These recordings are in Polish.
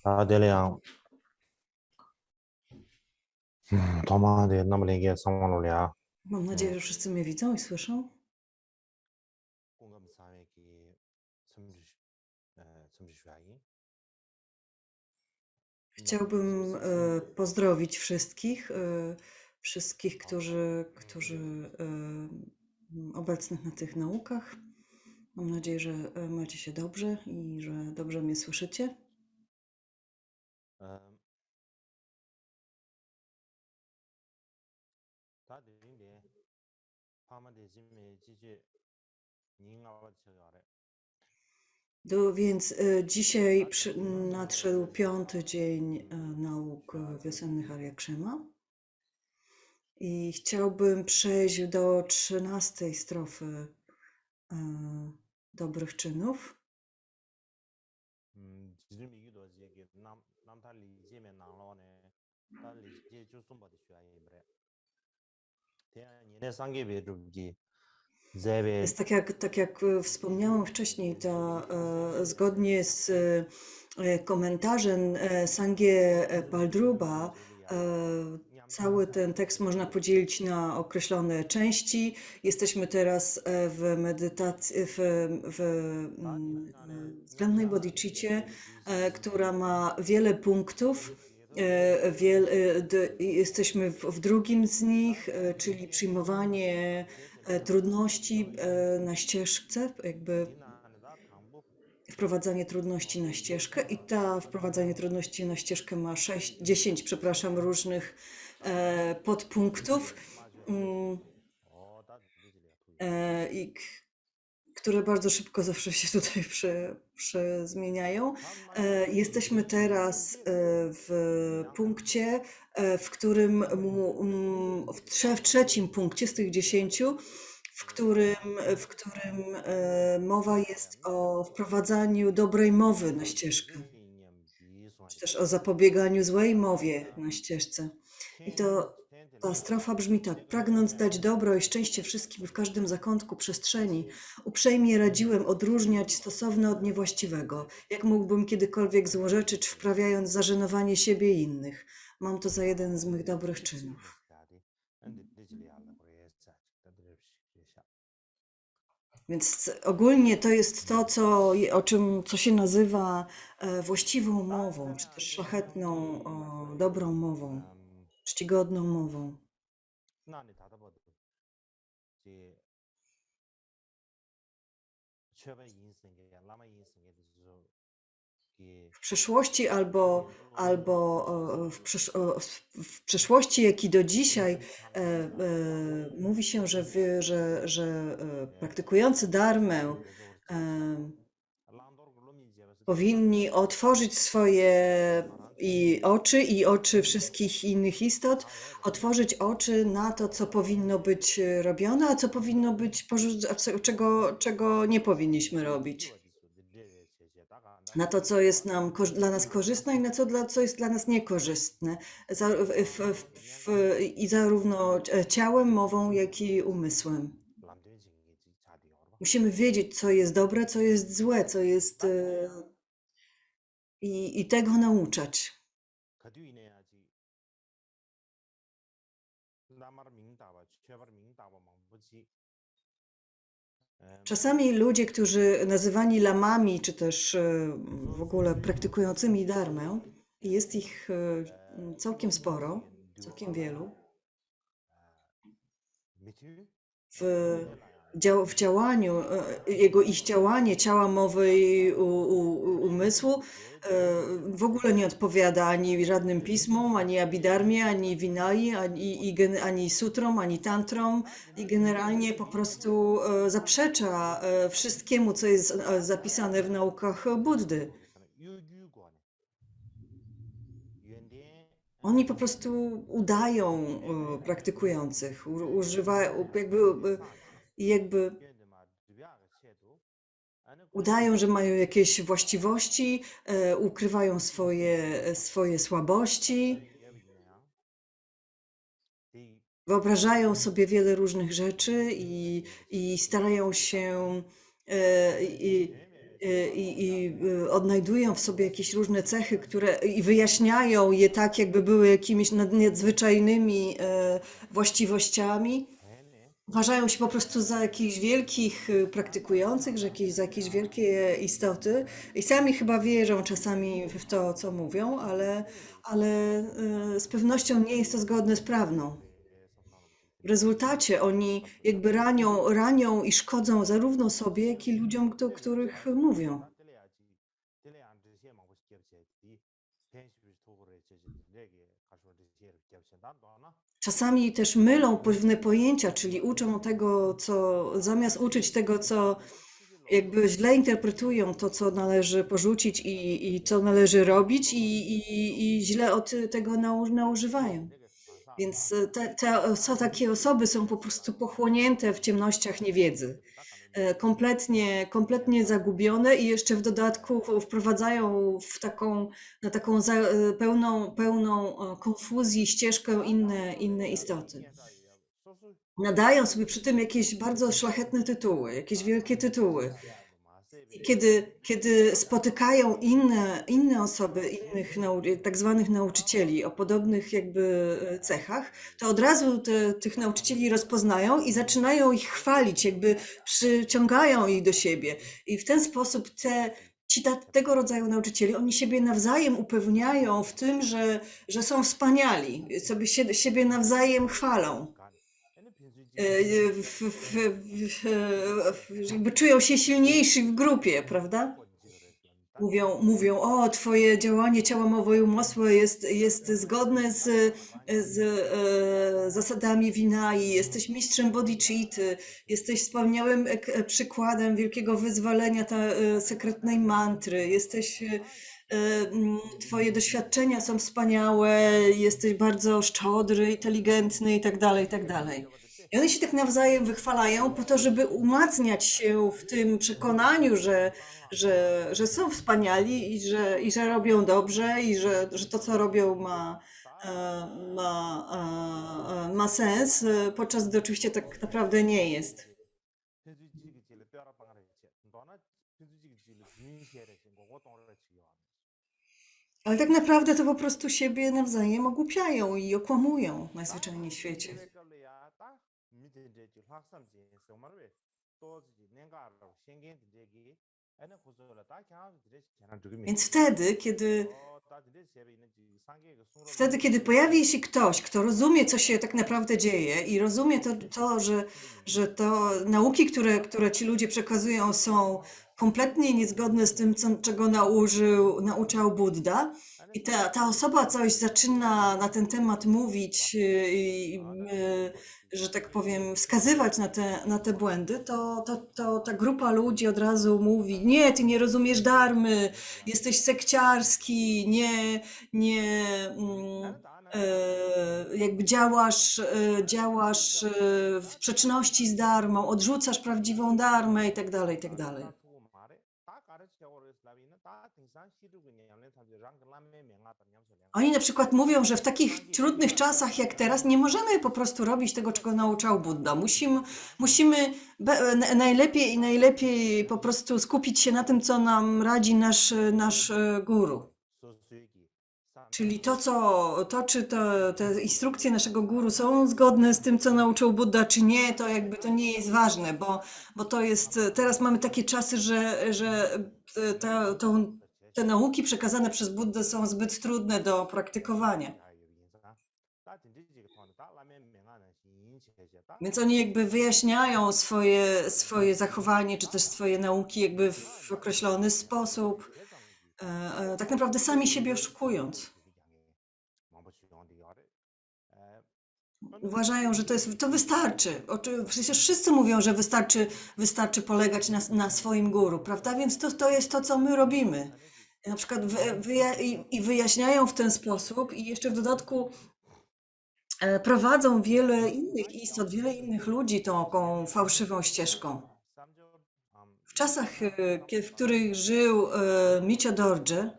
대리양, 도마한테 남에게 상관없냐? Mam nadzieję, że wszyscy mnie widzą i słyszą. 공감 사회기 섬지슈아이. Chciałbym pozdrowić wszystkich, którzy obecnych na tych naukach. Mam nadzieję, że macie się dobrze i że dobrze mnie słyszycie. 다 되는데 파마 대신에 지지 니가 저거래. Więc dzisiaj nadszedł 5. dzień nauk wiosennych Arya Krzema i chciałbym przejść do 13. strofy dobrych czynów. 지금 이기도 이게 남 달리 이제면 나로네. 달리 이제 좀 받을 수 있어야 그래. 대한민국의 상계 배급기 zewie Jest tak jak wspomniałam wcześniej, zgodnie z komentarzem Sangie Paldruba, cały ten tekst można podzielić na określone części. Jesteśmy teraz w medytacji, względnej bodhicitcie, która ma wiele punktów. Jesteśmy w drugim z nich, czyli przyjmowanie trudności na ścieżce, jakby wprowadzanie trudności na ścieżkę i wprowadzanie trudności na ścieżkę ma 10, przepraszam, różnych podpunktów, które bardzo szybko zawsze się tutaj zmieniają. Jesteśmy teraz w punkcie, w którym w trzecim punkcie z tych 10, w którym mowa jest o wprowadzaniu dobrej mowy na ścieżkę, czy też o zapobieganiu złej mowie na ścieżce. I ta strofa brzmi tak: pragnąc dać dobro i szczęście wszystkim w każdym zakątku przestrzeni, uprzejmie radziłem odróżniać stosowne od niewłaściwego. Jak mógłbym kiedykolwiek złorzeczyć, wprawiając zażenowanie siebie i innych? Mam to za jeden z mych dobrych czynów. Więc ogólnie to jest to, co się nazywa właściwą mową, czy też szlachetną, dobrą mową, czcigodną mową. W przeszłości w przeszłości, jak i do dzisiaj mówi się, że praktykujący dharmę powinni otworzyć swoje i oczy wszystkich innych istot, otworzyć oczy na to, co powinno być robione, a co powinno być, czego nie powinniśmy robić. Na to, co jest dla nas korzystne i na co jest dla nas niekorzystne. I zarówno ciałem, mową, jak i umysłem. Musimy wiedzieć, co jest dobre, co jest złe, co jest... I tego nauczać. Czasami ludzie, którzy nazywani lamami, czy też w ogóle praktykującymi dharmę, i jest ich całkiem sporo, całkiem wielu, w działaniu, ich działanie ciała, mowy i umysłu w ogóle nie odpowiada ani żadnym pismom, ani Abhidharmie, ani Vinai, ani sutrom, ani tantrom i generalnie po prostu zaprzecza wszystkiemu, co jest zapisane w naukach Buddy. Oni po prostu udają praktykujących, używają jakby udają, że mają jakieś właściwości, ukrywają swoje słabości, wyobrażają sobie wiele różnych rzeczy i starają się odnajdują w sobie jakieś różne cechy, które i wyjaśniają je tak, jakby były jakimiś nadzwyczajnymi właściwościami. Uważają się po prostu za jakichś wielkich praktykujących, za jakieś wielkie istoty i sami chyba wierzą czasami w to, co mówią, ale z pewnością nie jest to zgodne z prawdą. W rezultacie oni jakby ranią i szkodzą zarówno sobie, jak i ludziom, do których mówią. Czasami też mylą pewne pojęcia, czyli uczą tego, zamiast uczyć tego, co jakby źle interpretują to, co należy porzucić i co należy robić i źle od tego naużywają. Więc takie osoby są po prostu pochłonięte w ciemnościach niewiedzy, kompletnie zagubione i jeszcze w dodatku wprowadzają na taką pełną konfuzji ścieżkę inne istoty. Nadają sobie przy tym jakieś bardzo szlachetne tytuły, jakieś wielkie tytuły. I kiedy spotykają inne osoby, tak zwanych nauczycieli o podobnych jakby cechach, to od razu tych nauczycieli rozpoznają i zaczynają ich chwalić, jakby przyciągają ich do siebie. I w ten sposób tego rodzaju nauczycieli, oni siebie nawzajem upewniają w tym, że są wspaniali, sobie siebie nawzajem chwalą. Jakby czują się silniejsi w grupie, prawda? Mówią, o, twoje działanie ciała, mowy i umysłu jest zgodne z zasadami Vinai, jesteś mistrzem bodhicitti, jesteś wspaniałym przykładem wielkiego wyzwolenia sekretnej mantry, twoje doświadczenia są wspaniałe, jesteś bardzo szczodry, inteligentny i tak dalej, i tak dalej. I one się tak nawzajem wychwalają po to, żeby umacniać się w tym przekonaniu, że są wspaniali i że robią dobrze i że to, co robią ma sens, podczas gdy oczywiście tak naprawdę nie jest. Ale tak naprawdę to po prostu siebie nawzajem ogłupiają i okłamują najzwyczajniej w świecie. Więc wtedy, kiedy pojawi się ktoś, kto rozumie, co się tak naprawdę dzieje i rozumie że to nauki, które ci ludzie przekazują, są kompletnie niezgodne z tym, czego nauczał Buddha, i ta osoba coś zaczyna na ten temat mówić, że tak powiem, wskazywać na te błędy, to ta grupa ludzi od razu mówi: nie, ty nie rozumiesz dharmy, jesteś sekciarski, jakby działasz w sprzeczności z dharmą, odrzucasz prawdziwą dharmę i tak dalej, i tak dalej. Oni na przykład mówią, że w takich trudnych czasach jak teraz nie możemy po prostu robić tego, czego nauczał Buddha. Musimy najlepiej po prostu skupić się na tym, co nam radzi nasz guru. Czyli czy te instrukcje naszego guru są zgodne z tym, co nauczył Buddha, czy nie, to jakby to nie jest ważne, bo to jest, teraz mamy takie czasy, że te nauki przekazane przez Buddę są zbyt trudne do praktykowania. Więc oni jakby wyjaśniają swoje zachowanie, czy też swoje nauki jakby w określony sposób, tak naprawdę sami siebie oszukując. Uważają, że to wystarczy. Przecież wszyscy mówią, że wystarczy polegać na swoim guru, prawda? Więc to jest to, co my robimy. Na przykład wyjaśniają w ten sposób i jeszcze w dodatku prowadzą wiele innych istot, wiele innych ludzi taką fałszywą ścieżką. W czasach, w których żył Micho Dorje,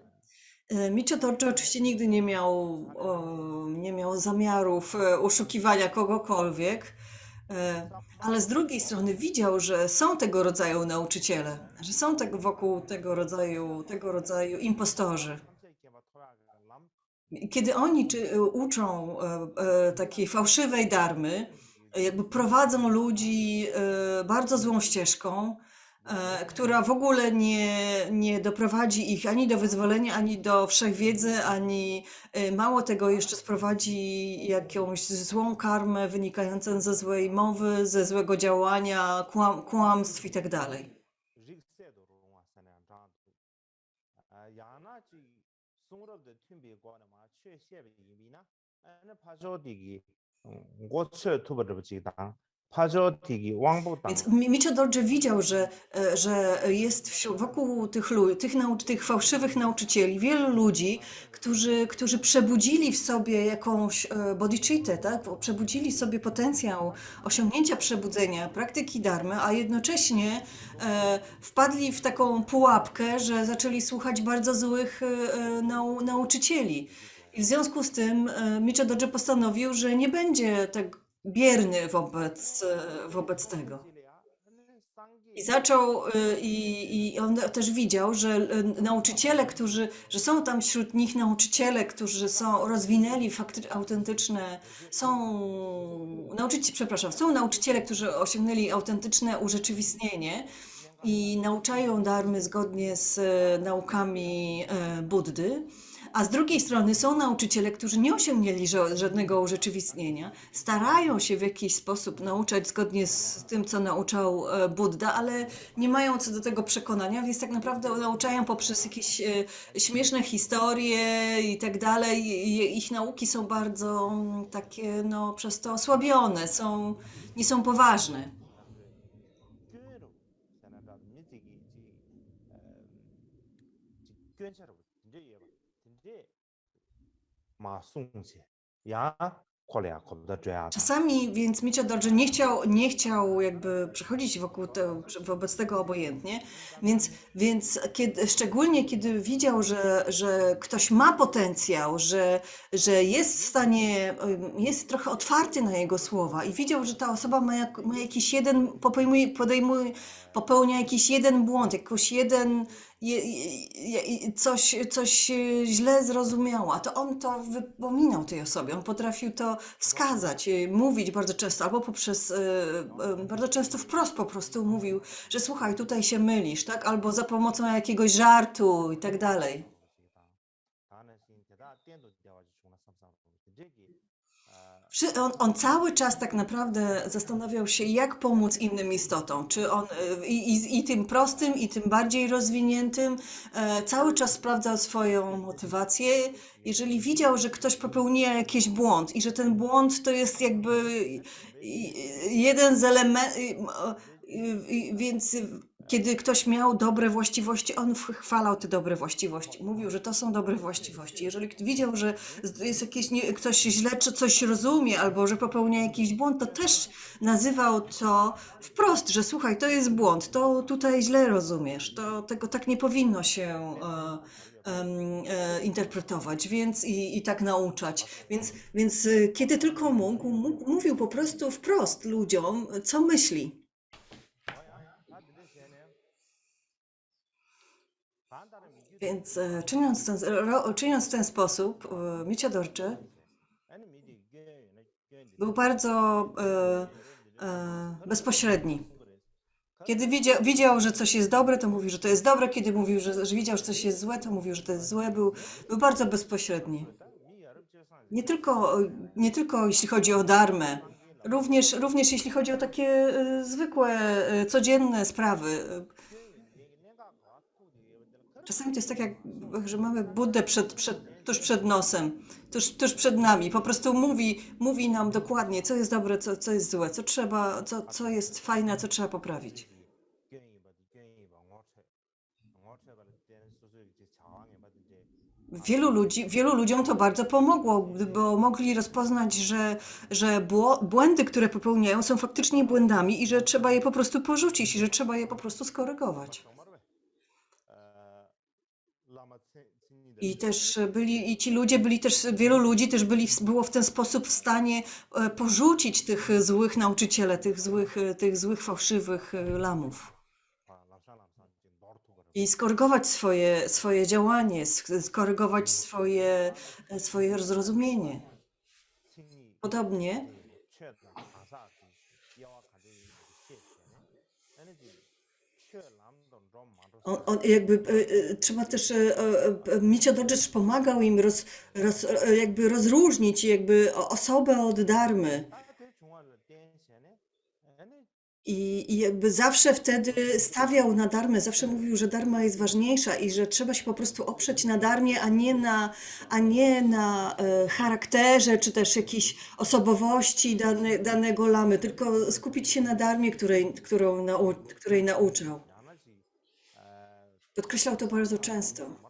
Micho Dorje oczywiście nigdy nie miał zamiarów oszukiwania kogokolwiek. Ale z drugiej strony widział, że są tego rodzaju nauczyciele, że są wokół tego rodzaju impostorzy. Kiedy oni uczą takiej fałszywej dharmy, jakby prowadzą ludzi bardzo złą ścieżką, która w ogóle nie doprowadzi ich ani do wyzwolenia, ani do wszechwiedzy, ani mało tego jeszcze sprowadzi jakąś złą karmę wynikającą ze złej mowy, ze złego działania, kłamstw i tak dalej. Więc Micho Dorje widział, że jest wokół tych fałszywych nauczycieli wielu ludzi, którzy przebudzili w sobie jakąś bodhicittę, tak? Przebudzili w sobie potencjał osiągnięcia przebudzenia, praktyki dharmy, a jednocześnie wpadli w taką pułapkę, że zaczęli słuchać bardzo złych nauczycieli. I w związku z tym Micho Dorje postanowił, że nie będzie tak bierny wobec tego. I zaczął, i on też widział, że nauczyciele, że są tam wśród nich nauczyciele, którzy rozwinęli autentyczne, są nauczyciele, którzy osiągnęli autentyczne urzeczywistnienie i nauczają dharmy zgodnie z naukami Buddy. A z drugiej strony są nauczyciele, którzy nie osiągnęli żadnego urzeczywistnienia, starają się w jakiś sposób nauczać zgodnie z tym, co nauczał Buddha, ale nie mają co do tego przekonania, więc tak naprawdę nauczają poprzez jakieś śmieszne historie i tak dalej. Ich nauki są bardzo takie, no, przez to osłabione, nie są poważne. Czasami więc Micho Dorje nie chciał jakby przechodzić wobec tego obojętnie, więc szczególnie kiedy widział, że ktoś ma potencjał, że jest w stanie, jest trochę otwarty na jego słowa i widział, że ta osoba ma jakiś popełnia jakiś jeden błąd, coś źle zrozumiała, to on to wypominał tej osobie, on potrafił to wskazać, mówić bardzo często, albo bardzo często wprost po prostu mówił, że słuchaj, tutaj się mylisz, tak? Albo za pomocą jakiegoś żartu i tak dalej. On cały czas tak naprawdę zastanawiał się, jak pomóc innym istotom. Czy on i tym prostym, i tym bardziej rozwiniętym, cały czas sprawdzał swoją motywację. Jeżeli widział, że ktoś popełnia jakiś błąd i że ten błąd to jest jakby jeden z elementów, więc kiedy ktoś miał dobre właściwości, on chwalał te dobre właściwości. Mówił, że to są dobre właściwości. Jeżeli widział, że jest ktoś źle czy coś rozumie, albo że popełnia jakiś błąd, to też nazywał to wprost, że słuchaj, to jest błąd, to tutaj źle rozumiesz, tego tak nie powinno się interpretować, więc i tak nauczać. Więc kiedy tylko mógł, mówił po prostu wprost ludziom, co myśli. Więc czyniąc w ten sposób, Micho Dorje był bardzo bezpośredni. Kiedy widział, że coś jest dobre, to mówił, że to jest dobre. Kiedy mówił, że widział, że coś jest złe, to mówił, że to jest złe. Był bardzo bezpośredni. Nie tylko jeśli chodzi o dharmę, również jeśli chodzi o takie zwykłe, codzienne sprawy. Czasami to jest tak, że mamy Buddę tuż przed nosem, tuż przed nami. Po prostu mówi nam dokładnie, co jest dobre, co jest złe, co jest fajne, a co trzeba poprawić. Wielu ludziom to bardzo pomogło, bo mogli rozpoznać, że błędy, które popełniają, są faktycznie błędami i że trzeba je po prostu porzucić i że trzeba je po prostu skorygować. I też byli, i ci ludzie byli też, wielu ludzi też było w ten sposób w stanie porzucić tych złych nauczycieli, tych złych fałszywych lamów. I skorygować swoje działanie, skorygować swoje zrozumienie. Podobnie trzeba też, Micio Dorje pomagał im jakby rozróżnić jakby osobę od dharmy. I jakby zawsze wtedy stawiał na dharmę, zawsze mówił, że dharma jest ważniejsza i że trzeba się po prostu oprzeć na dharmie, a nie na charakterze czy też jakiejś osobowości danego lamy, tylko skupić się na dharmie, której nauczał. Podkreślał to bardzo często.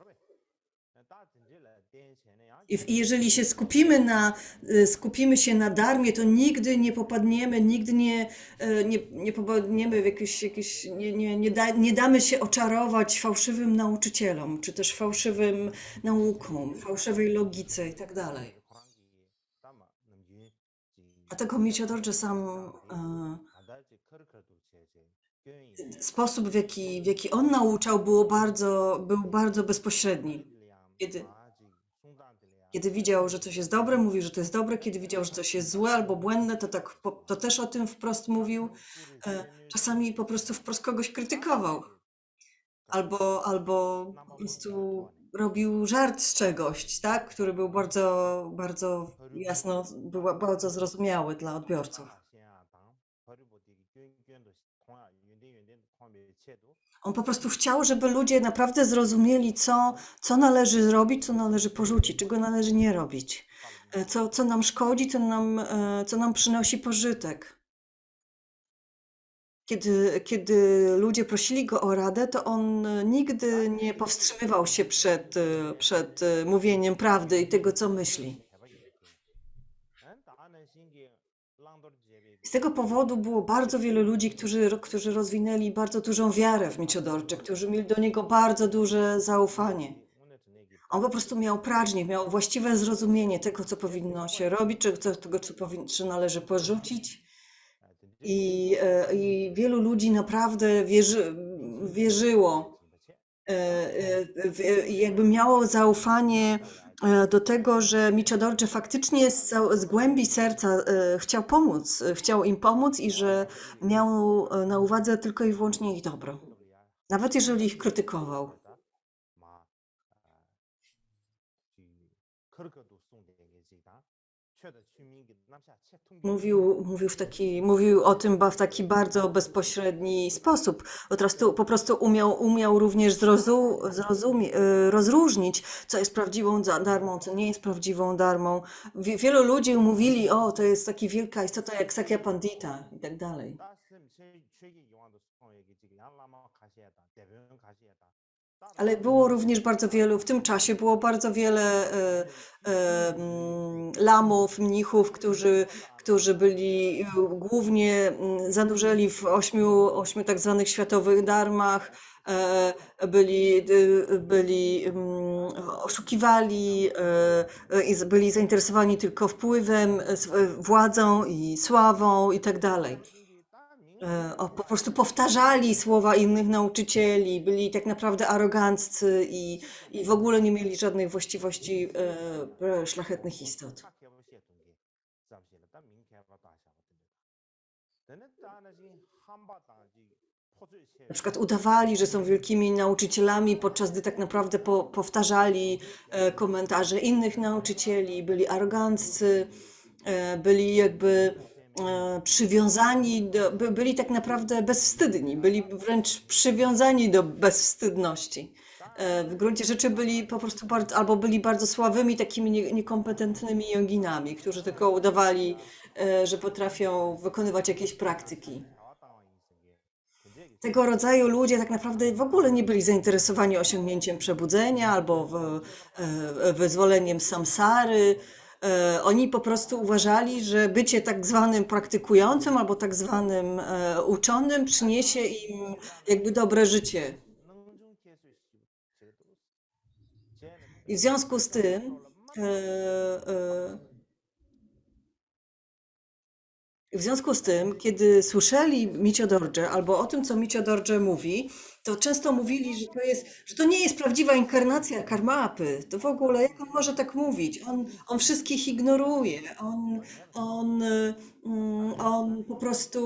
I jeżeli się skupimy się na dharmie, to nigdy nie popadniemy, nie popadniemy w nie damy się oczarować fałszywym nauczycielom, czy też fałszywym naukom, fałszywej logice i tak dalej. Dlatego Micio Dorje sam sposób, w jaki on nauczał, był bardzo bezpośredni. Kiedy widział, że coś jest dobre, mówił, że to jest dobre. Kiedy widział, że coś jest złe albo błędne, to też o tym wprost mówił. Czasami po prostu wprost kogoś krytykował. Albo po prostu robił żart z czegoś, tak? Który był bardzo jasno, był bardzo zrozumiały dla odbiorców. On po prostu chciał, żeby ludzie naprawdę zrozumieli, co należy zrobić, co należy porzucić, czego należy nie robić, co nam szkodzi, co nam przynosi pożytek. Kiedy ludzie prosili go o radę, to on nigdy nie powstrzymywał się przed mówieniem prawdy i tego, co myśli. Z tego powodu było bardzo wielu ludzi, którzy rozwinęli bardzo dużą wiarę w Micio Dorje, którzy mieli do niego bardzo duże zaufanie. On po prostu miał pragnienie, miał właściwe zrozumienie tego, co powinno się robić, tego, co należy porzucić. I wielu ludzi naprawdę wierzyło, jakby miało zaufanie do tego, że Micio Dorje faktycznie z głębi serca chciał im pomóc i że miał na uwadze tylko i wyłącznie ich dobro. Nawet jeżeli ich krytykował. Mówił o tym w taki bardzo bezpośredni sposób. Po prostu umiał również rozróżnić, co jest prawdziwą dharmą, co nie jest prawdziwą dharmą. Wielu ludzi mówili, to jest taka wielka istota jak Sakya Pandita i tak dalej. Ale było również w tym czasie było bardzo wiele lamów, mnichów, którzy byli głównie zanurzeni w ośmiu tak zwanych światowych dharmach, oszukiwali, byli zainteresowani tylko wpływem, władzą i sławą i tak dalej. Po prostu powtarzali słowa innych nauczycieli, byli tak naprawdę aroganccy i w ogóle nie mieli żadnych właściwości szlachetnych istot. Na przykład udawali, że są wielkimi nauczycielami, podczas gdy tak naprawdę powtarzali komentarze innych nauczycieli, byli aroganccy, byli jakby przywiązani byli tak naprawdę bezwstydni, byli wręcz przywiązani do bezwstydności. W gruncie rzeczy byli po prostu byli bardzo słabymi, takimi niekompetentnymi joginami, którzy tylko udawali, że potrafią wykonywać jakieś praktyki. Tego rodzaju ludzie tak naprawdę w ogóle nie byli zainteresowani osiągnięciem przebudzenia albo wyzwoleniem samsary. Oni po prostu uważali, że bycie tak zwanym praktykującym albo tak zwanym uczonym przyniesie im jakby dobre życie. I w związku z tym, e, e, w związku z tym, kiedy słyszeli Micio Dorje albo o tym, co Micio Dorje mówi, to często mówili, że to nie jest prawdziwa inkarnacja Karmapy. To w ogóle, jak on może tak mówić? On wszystkich ignoruje. On po prostu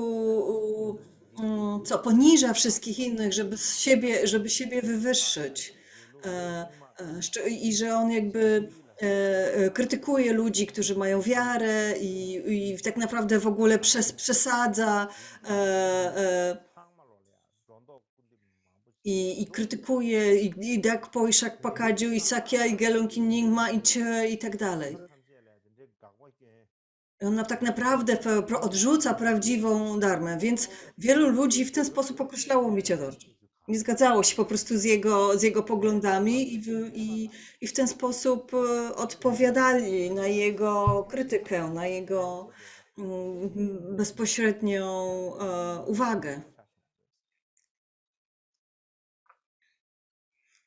poniża wszystkich innych, żeby siebie wywyższyć. I że on jakby krytykuje ludzi, którzy mają wiarę i tak naprawdę w ogóle przesadza e, e, i krytykuje i dak poiszak pakadziu i sakia i gelunki ningma i cie i tak dalej. Ona tak naprawdę odrzuca prawdziwą dharmę, więc wielu ludzi w ten sposób określało Micia Dorje. Nie zgadzało się po prostu z jego poglądami i w ten sposób odpowiadali na jego krytykę, na jego bezpośrednią uwagę.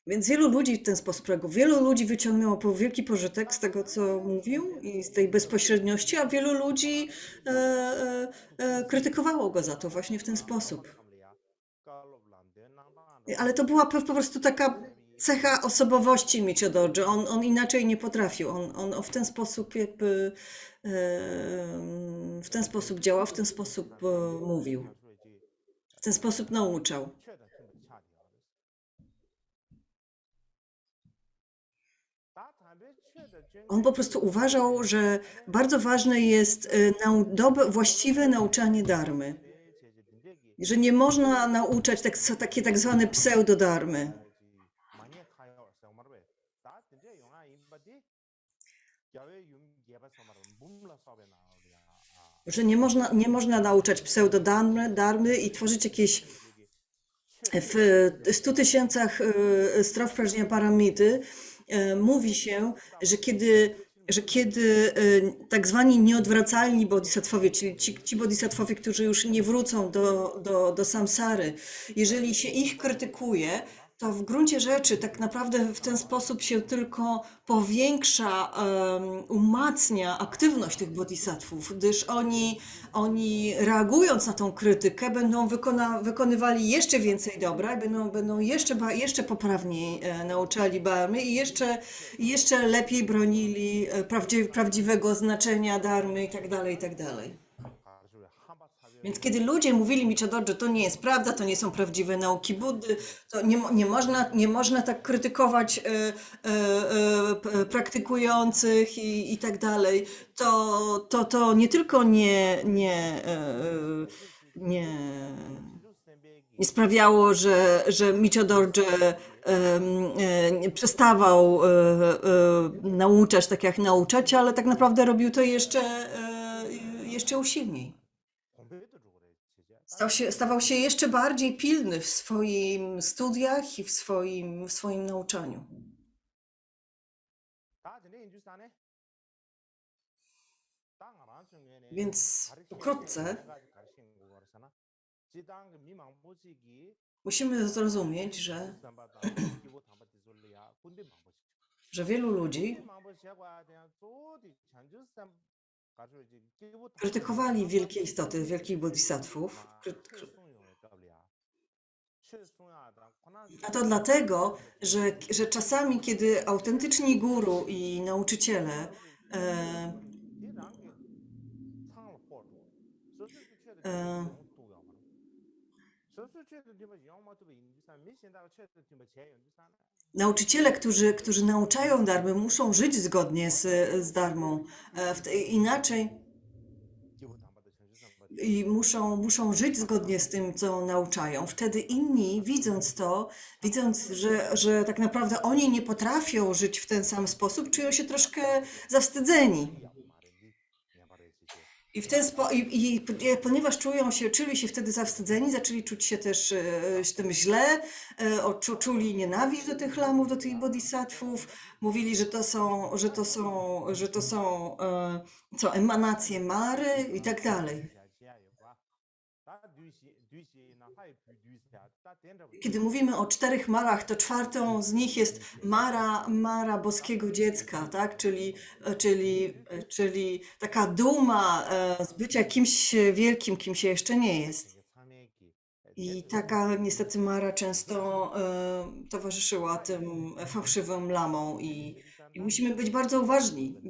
Więc wielu ludzi w ten sposób reagowało. Wielu ludzi wyciągnęło wielki pożytek z tego, co mówił i z tej bezpośredniości, a wielu ludzi krytykowało go za to właśnie w ten sposób. Ale to była po prostu taka cecha osobowości Micio Dorje. On inaczej nie potrafił. On w ten sposób jakby w ten sposób działał, w ten sposób mówił, w ten sposób nauczał. On po prostu uważał, że bardzo ważne jest właściwe nauczanie dharmy. Że nie można nauczać takie tak zwane pseudodarmy. Że nie można nauczać pseudodarmy i tworzyć jakieś w 100 tysiącach strof Prajnaparamity mówi się, że kiedy tak zwani nieodwracalni bodhisattwowie, czyli ci bodhisattwowie, którzy już nie wrócą do samsary, jeżeli się ich krytykuje, to w gruncie rzeczy tak naprawdę w ten sposób się tylko powiększa, umacnia aktywność tych bodhisattvów, gdyż oni reagując na tą krytykę będą wykonywali jeszcze więcej dobra i będą jeszcze poprawniej nauczali dharmy i jeszcze lepiej bronili prawdziwego znaczenia dharmy i tak dalej, i tak dalej. Więc kiedy ludzie mówili Micio Dorje, to nie jest prawda, to nie są prawdziwe nauki Buddy, to nie można tak krytykować praktykujących i tak dalej, to nie tylko nie sprawiało, że Micio Dorje przestawał nauczać tak jak nauczać, ale tak naprawdę robił to jeszcze usilniej. Stawał się jeszcze bardziej pilny w swoim studiach i w swoim nauczaniu. Więc pokrótce musimy zrozumieć, że wielu ludzi krytykowali wielkie istoty, wielkich bodhisattvów. A to dlatego, że czasami, kiedy autentyczni guru i nauczyciele nauczyciele, którzy nauczają dharmy, muszą żyć zgodnie z dharmą. Inaczej i muszą żyć zgodnie z tym, co nauczają. Wtedy inni, widząc, że tak naprawdę oni nie potrafią żyć w ten sam sposób, czują się troszkę zawstydzeni. Ponieważ czuli się wtedy zawstydzeni, zaczęli czuć się też tym źle, czuli nienawiść do tych lamów, do tych bodhisattvów, mówili, że to są emanacje Mary i tak dalej. Kiedy mówimy o 4 marach, to 4 z nich jest Mara boskiego dziecka, tak? Czyli taka duma z bycia kimś wielkim, kim się jeszcze nie jest. I taka niestety Mara często towarzyszyła tym fałszywym lamom i musimy być bardzo uważni,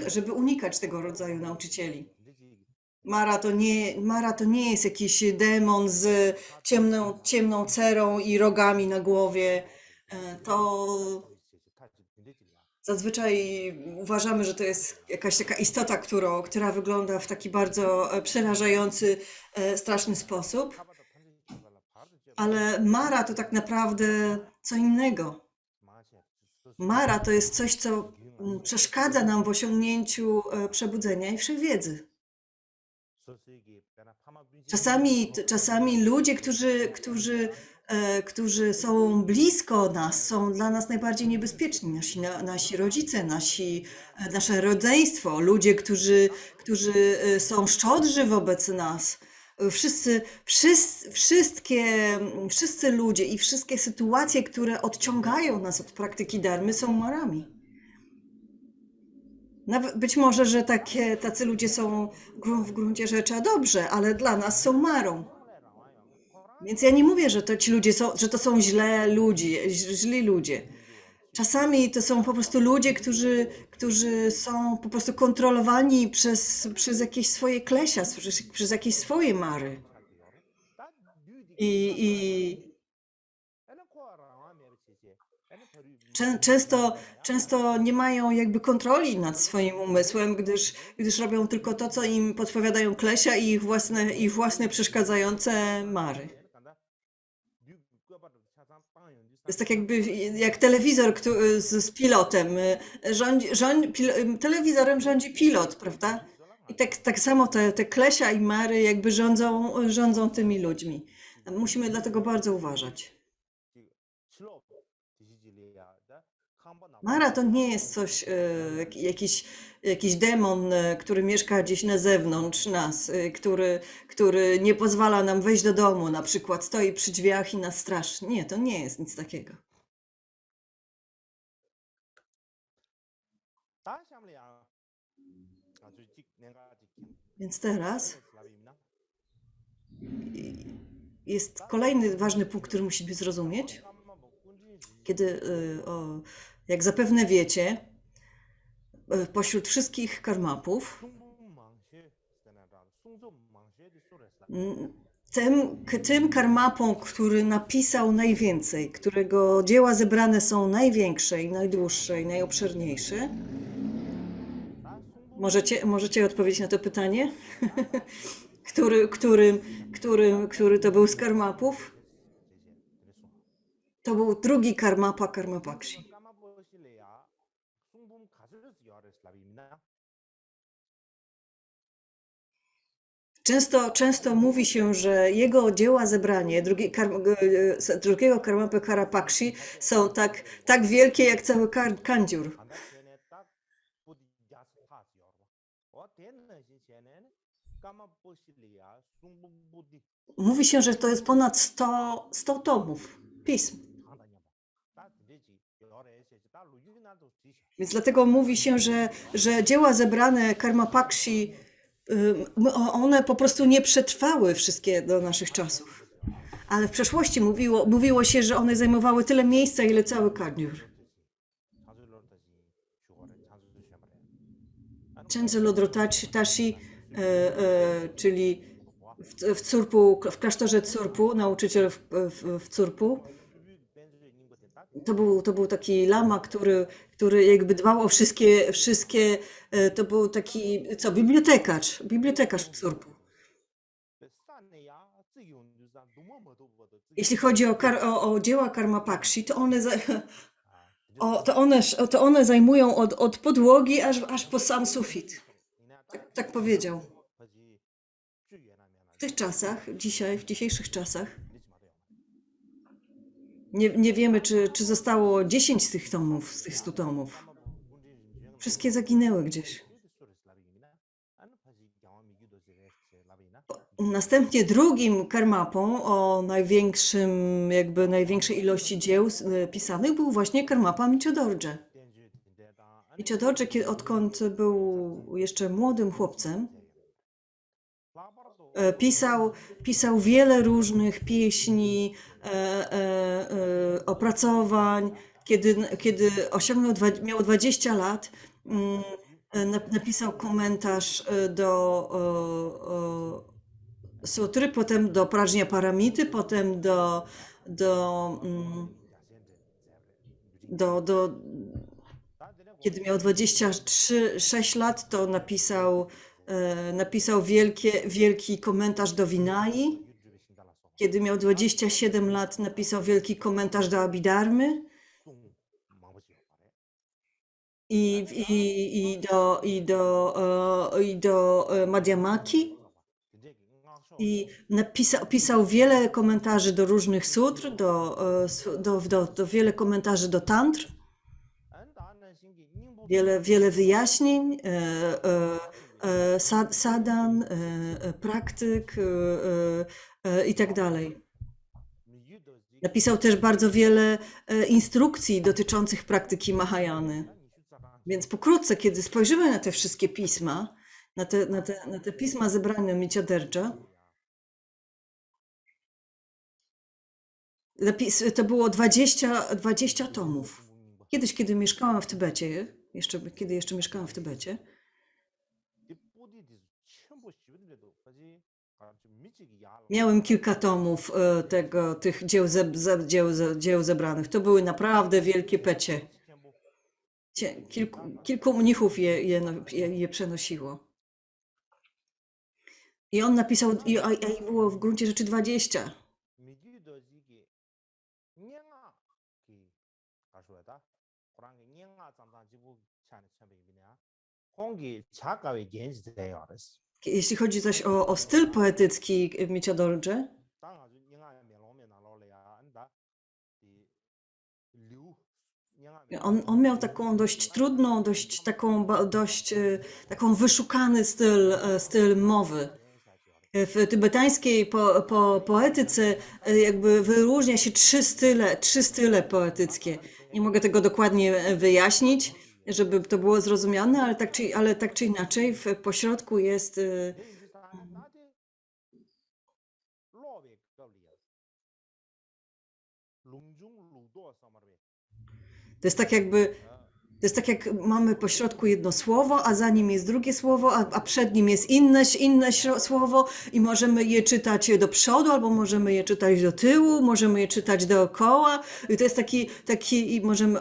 żeby unikać tego rodzaju nauczycieli. Mara to nie jest jakiś demon z ciemną cerą i rogami na głowie. To zazwyczaj uważamy, że to jest jakaś taka istota, która wygląda w taki bardzo przerażający, straszny sposób. Ale Mara to tak naprawdę co innego. Mara to jest coś, co przeszkadza nam w osiągnięciu przebudzenia i wszechwiedzy. Czasami ludzie, którzy są blisko nas, są dla nas najbardziej niebezpieczni. Nasi rodzice, nasze rodzeństwo, ludzie, którzy są szczodrzy wobec nas. Wszyscy ludzie i wszystkie sytuacje, które odciągają nas od praktyki dharmy, są marami. Nawet być może, że tacy ludzie są w gruncie rzeczy dobrze, ale dla nas są marą. Więc ja nie mówię, że to są źli ludzie. Czasami to są po prostu ludzie, którzy są po prostu kontrolowani przez jakieś swoje klesia, przez jakieś swoje mary. I często nie mają jakby kontroli nad swoim umysłem, gdyż robią tylko to, co im podpowiadają klesia i ich własne przeszkadzające mary. To jest tak jak telewizor z pilotem. Telewizorem rządzi pilot, prawda? I tak samo te klesia i mary jakby rządzą tymi ludźmi. Musimy dlatego bardzo uważać. Mara to nie jest jakiś demon, który mieszka gdzieś na zewnątrz nas, który nie pozwala nam wejść do domu, na przykład stoi przy drzwiach i nas straszy. Nie, to nie jest nic takiego. Więc teraz jest kolejny ważny punkt, który musimy zrozumieć. Jak zapewne wiecie, pośród wszystkich karmapów, tym karmapą, który napisał najwięcej, którego dzieła zebrane są największe i najdłuższe i najobszerniejsze, możecie odpowiedzieć na to pytanie? Który to był z karmapów? To był drugi karmapa Karmapakshi. Często mówi się, że jego dzieła zebranie drugiego karmapy Karmapakshi są tak wielkie jak cały Kandziur. Mówi się, że to jest ponad 100 tomów pism. Więc dlatego mówi się, że dzieła zebrane Karmapakshi, one po prostu nie przetrwały wszystkie do naszych czasów. Ale w przeszłości mówiło się, że one zajmowały tyle miejsca, ile cały Kandziur. Chendzalodrotashi, czyli w klasztorze Tsurpu, nauczyciel w Tsurpu. To był taki lama, który jakby dbał o wszystkie, to był taki, bibliotekarz w Tsurpu. Jeśli chodzi o dzieła Karmapakshi, to one zajmują od podłogi aż po sam sufit. Tak powiedział. W tych czasach, w dzisiejszych czasach, nie wiemy, czy zostało 10 z tych tomów, z tych 100 tomów. Wszystkie zaginęły gdzieś. Następnie drugim Karmapą o największej ilości dzieł pisanych był właśnie Karmapa Michodorje. Michodorje, odkąd był jeszcze młodym chłopcem, pisał wiele różnych pieśni, opracowań. Kiedy miał 20 lat, napisał komentarz do sutry, potem do Prajna Paramity, potem kiedy miał 26 lat, to napisał wielki komentarz do Vinai. Kiedy miał 27 lat, napisał wielki komentarz do Abhidharmy i do Madhyamaki. I pisał wiele komentarzy do różnych sutr, wiele komentarzy do tantr, wiele wyjaśnień, sadan, praktyk i tak dalej. Napisał też bardzo wiele instrukcji dotyczących praktyki Mahayany. Więc pokrótce, kiedy spojrzymy na te wszystkie pisma, na te pisma zebrane Michodorje, to było 20 tomów. Kiedyś, kiedy mieszkałam w Tybecie, kiedy jeszcze mieszkałam w Tybecie, miałem kilka tomów tych dzieł zebranych. To były naprawdę wielkie pecie. Kilku mnichów je przenosiło. I on napisał, a było w gruncie rzeczy 20. Jeśli chodzi zaś o styl poetycki Michodorje, on miał taką dość trudną, taką wyszukany styl mowy. W tybetańskiej poetyce jakby wyróżnia się trzy style poetyckie. Nie mogę tego dokładnie wyjaśnić, żeby to było zrozumiane, ale tak czy inaczej w pośrodku jest to jest tak jak mamy po środku jedno słowo, a za nim jest drugie słowo, a przed nim jest inne słowo i możemy je czytać do przodu, albo możemy je czytać do tyłu, możemy je czytać dookoła. I to jest taki możemy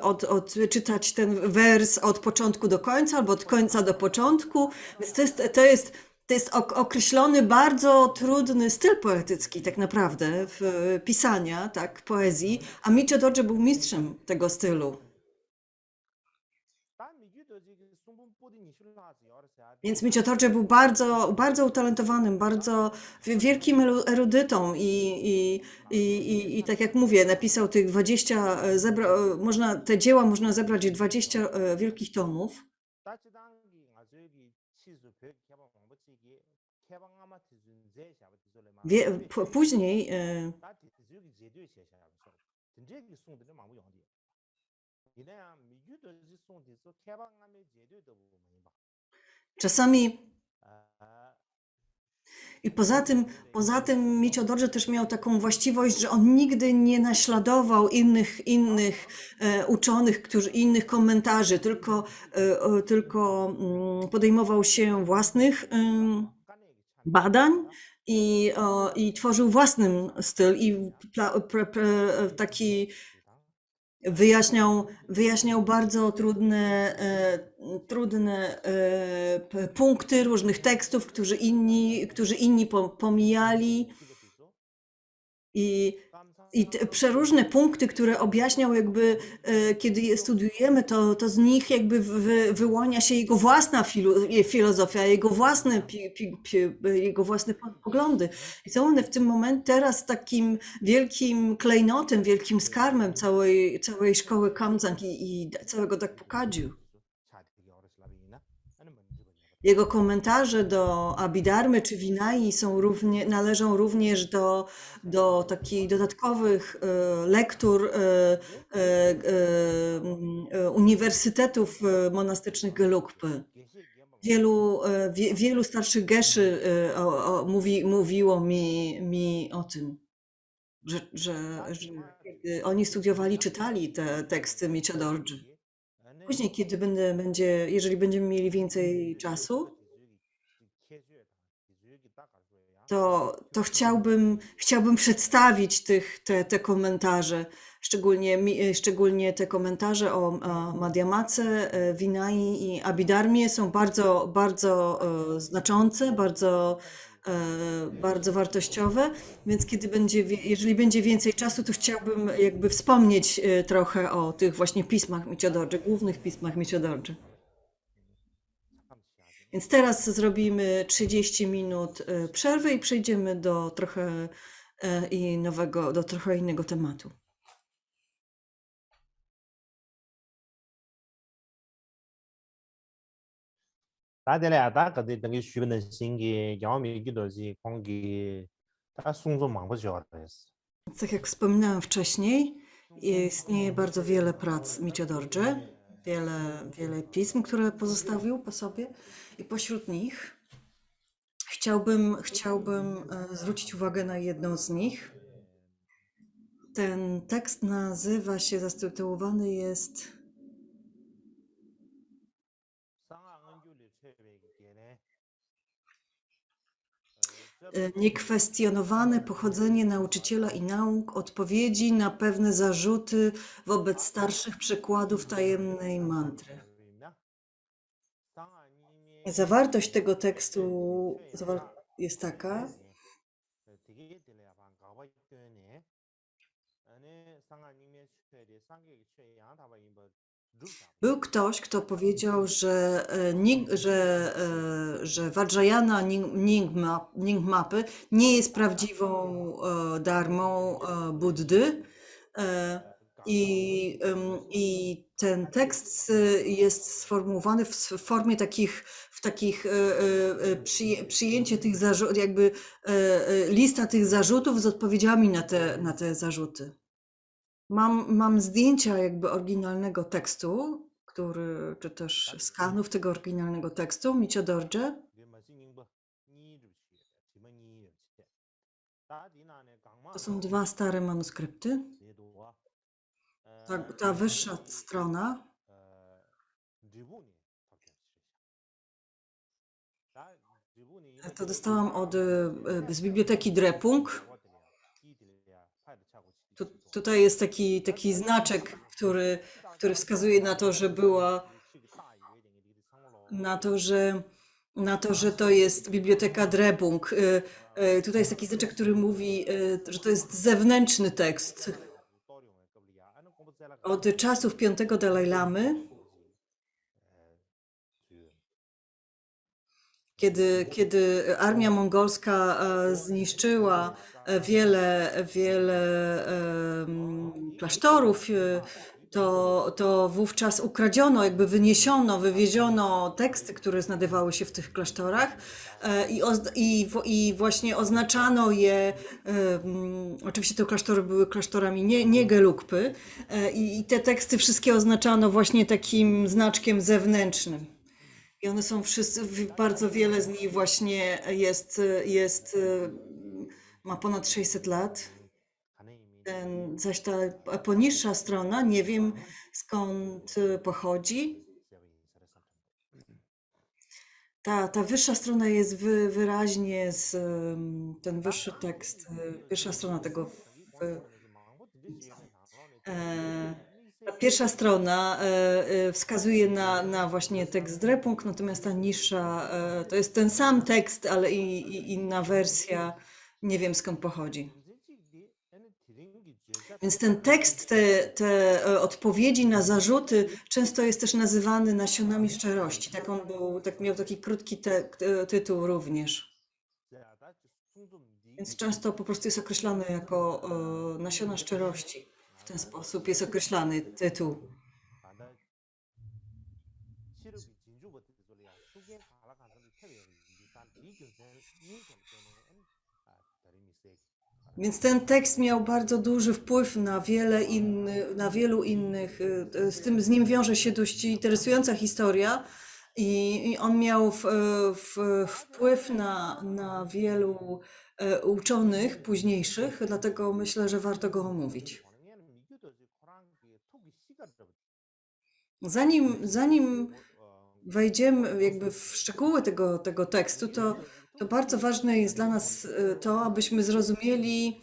czytać ten wers od początku do końca, albo od końca do początku. Więc to jest określony bardzo trudny styl poetycki tak naprawdę pisania, tak, poezji, a Michodorje był mistrzem tego stylu. Więc Michodorje był bardzo utalentowanym, bardzo wielkim erudytą i tak jak mówię, napisał tych 20, te dzieła można zebrać w 20 wielkich tomów. Później czasami i poza tym Michodorje też miał taką właściwość, że on nigdy nie naśladował innych uczonych, innych komentarzy, tylko podejmował się własnych badań i tworzył własny styl i taki wyjaśniał bardzo trudne punkty różnych tekstów, którzy inni pomijali i przeróżne punkty, które objaśniał jakby, kiedy je studiujemy, to z nich jakby wyłania się jego własna filozofia, jego własne poglądy. I są one w tym momencie teraz takim wielkim klejnotem, wielkim skarbem całej szkoły Kamzang i całego Dakpokadziu. Jego komentarze do Abhidharmy czy Vinai należą również do takich dodatkowych lektur uniwersytetów monastycznych Gelugpy. Wielu starszych geszy mówiło mi o tym, że kiedy oni studiowali, czytali te teksty Micia Dorji. Później, jeżeli będziemy mieli więcej czasu, to chciałbym przedstawić te komentarze, szczególnie te komentarze o Madhyamace, Vinai i Abhidharmie są bardzo, bardzo znaczące, bardzo wartościowe, więc jeżeli będzie więcej czasu, to chciałbym jakby wspomnieć trochę o tych właśnie pismach Micia Dorji, głównych pismach Micia Dorji. Więc teraz zrobimy 30 minut przerwy i przejdziemy do trochę innego tematu. Tak jak wspominałem wcześniej, istnieje bardzo wiele prac Micia Dorji, wiele pism, które pozostawił po sobie i pośród nich chciałbym zwrócić uwagę na jedną z nich. Ten tekst nazywa się, zatytułowany jest Niekwestionowane pochodzenie nauczyciela i nauk, odpowiedzi na pewne zarzuty wobec starszych przykładów tajemnej mantry. Zawartość tego tekstu jest taka, był ktoś, kto powiedział, że Vajrayana Nyingmapy nie jest prawdziwą dharmą Buddy. I ten tekst jest sformułowany w formie przyjęcie tych zarzutów, jakby lista tych zarzutów z odpowiedziami na te zarzuty. Mam zdjęcia jakby oryginalnego tekstu, czy też skanów tego oryginalnego tekstu Micia Dorji. To są 2 stare manuskrypty. Ta wyższa strona to dostałam z biblioteki Drepung. Tutaj jest taki znaczek, który wskazuje na to, że to jest biblioteka Drepung. Tutaj jest taki znaczek, który mówi, że to jest zewnętrzny tekst. Od czasów 5. Dalaj Lamy, kiedy armia mongolska zniszczyła wiele klasztorów, to wówczas ukradziono, jakby wywieziono teksty, które znajdowały się w tych klasztorach i właśnie oznaczano je, oczywiście te klasztory były klasztorami nie Gelugpy, i te teksty wszystkie oznaczano właśnie takim znaczkiem zewnętrznym. I one są bardzo wiele z nich właśnie ma ponad 600 lat. Zaś ta poniższa strona, nie wiem skąd pochodzi. Ta wyższa strona jest wyraźnie ten wyższy tekst, pierwsza strona tego. Ta pierwsza strona wskazuje na właśnie tekst Drepung, natomiast ta niższa to jest ten sam tekst, ale i inna wersja. Nie wiem skąd pochodzi. Więc ten tekst, te odpowiedzi na zarzuty często jest też nazywany nasionami szczerości. Miał taki krótki tytuł również. Więc często po prostu jest określany jako nasiona szczerości. W ten sposób jest określany tytuł. Więc ten tekst miał bardzo duży wpływ na wielu innych. Z nim wiąże się dość interesująca historia i on miał wpływ na wielu uczonych późniejszych, dlatego myślę, że warto go omówić. Zanim wejdziemy jakby w szczegóły tego tekstu, to bardzo ważne jest dla nas to, abyśmy zrozumieli,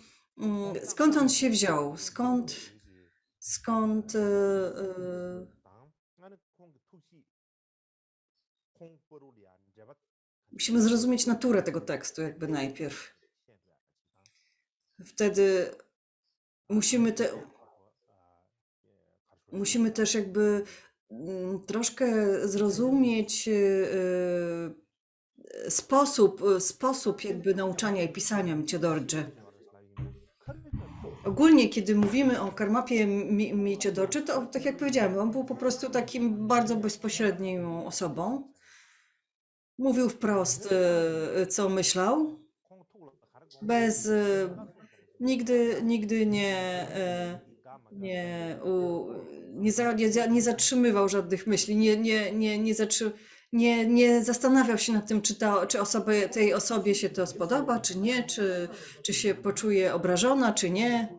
skąd on się wziął, skąd musimy zrozumieć naturę tego tekstu jakby najpierw. Wtedy musimy też jakby troszkę zrozumieć sposób jakby nauczania i pisania Michidorje. Ogólnie, kiedy mówimy o Karmapie Michidorje, to tak jak powiedziałem, on był po prostu takim bardzo bezpośrednią osobą. Mówił wprost, co myślał, nigdy nie zatrzymywał żadnych myśli, nie zastanawiał się nad tym, czy tej osobie się to spodoba, czy nie, czy się poczuje obrażona, czy nie.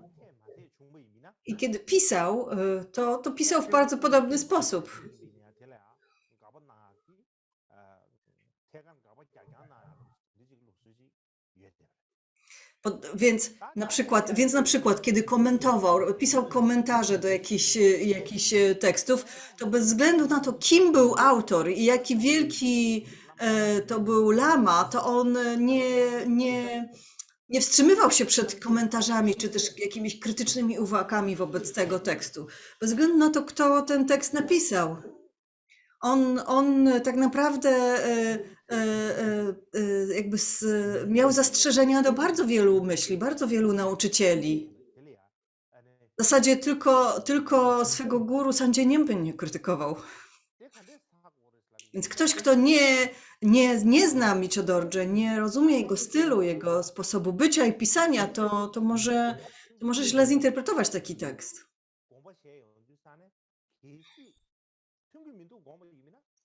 I kiedy pisał, to pisał w bardzo podobny sposób. Więc na przykład, kiedy pisał komentarze do jakichś tekstów, to bez względu na to, kim był autor i jaki wielki to był lama, to on nie wstrzymywał się przed komentarzami, czy też jakimiś krytycznymi uwagami wobec tego tekstu. Bez względu na to, kto ten tekst napisał. On tak naprawdę miał zastrzeżenia do bardzo wielu myśli, bardzo wielu nauczycieli. W zasadzie tylko swego guru Sanjay Nyingpe nie krytykował. Więc ktoś, kto nie zna Michidorje, nie rozumie jego stylu, jego sposobu bycia i pisania, to może źle zinterpretować taki tekst.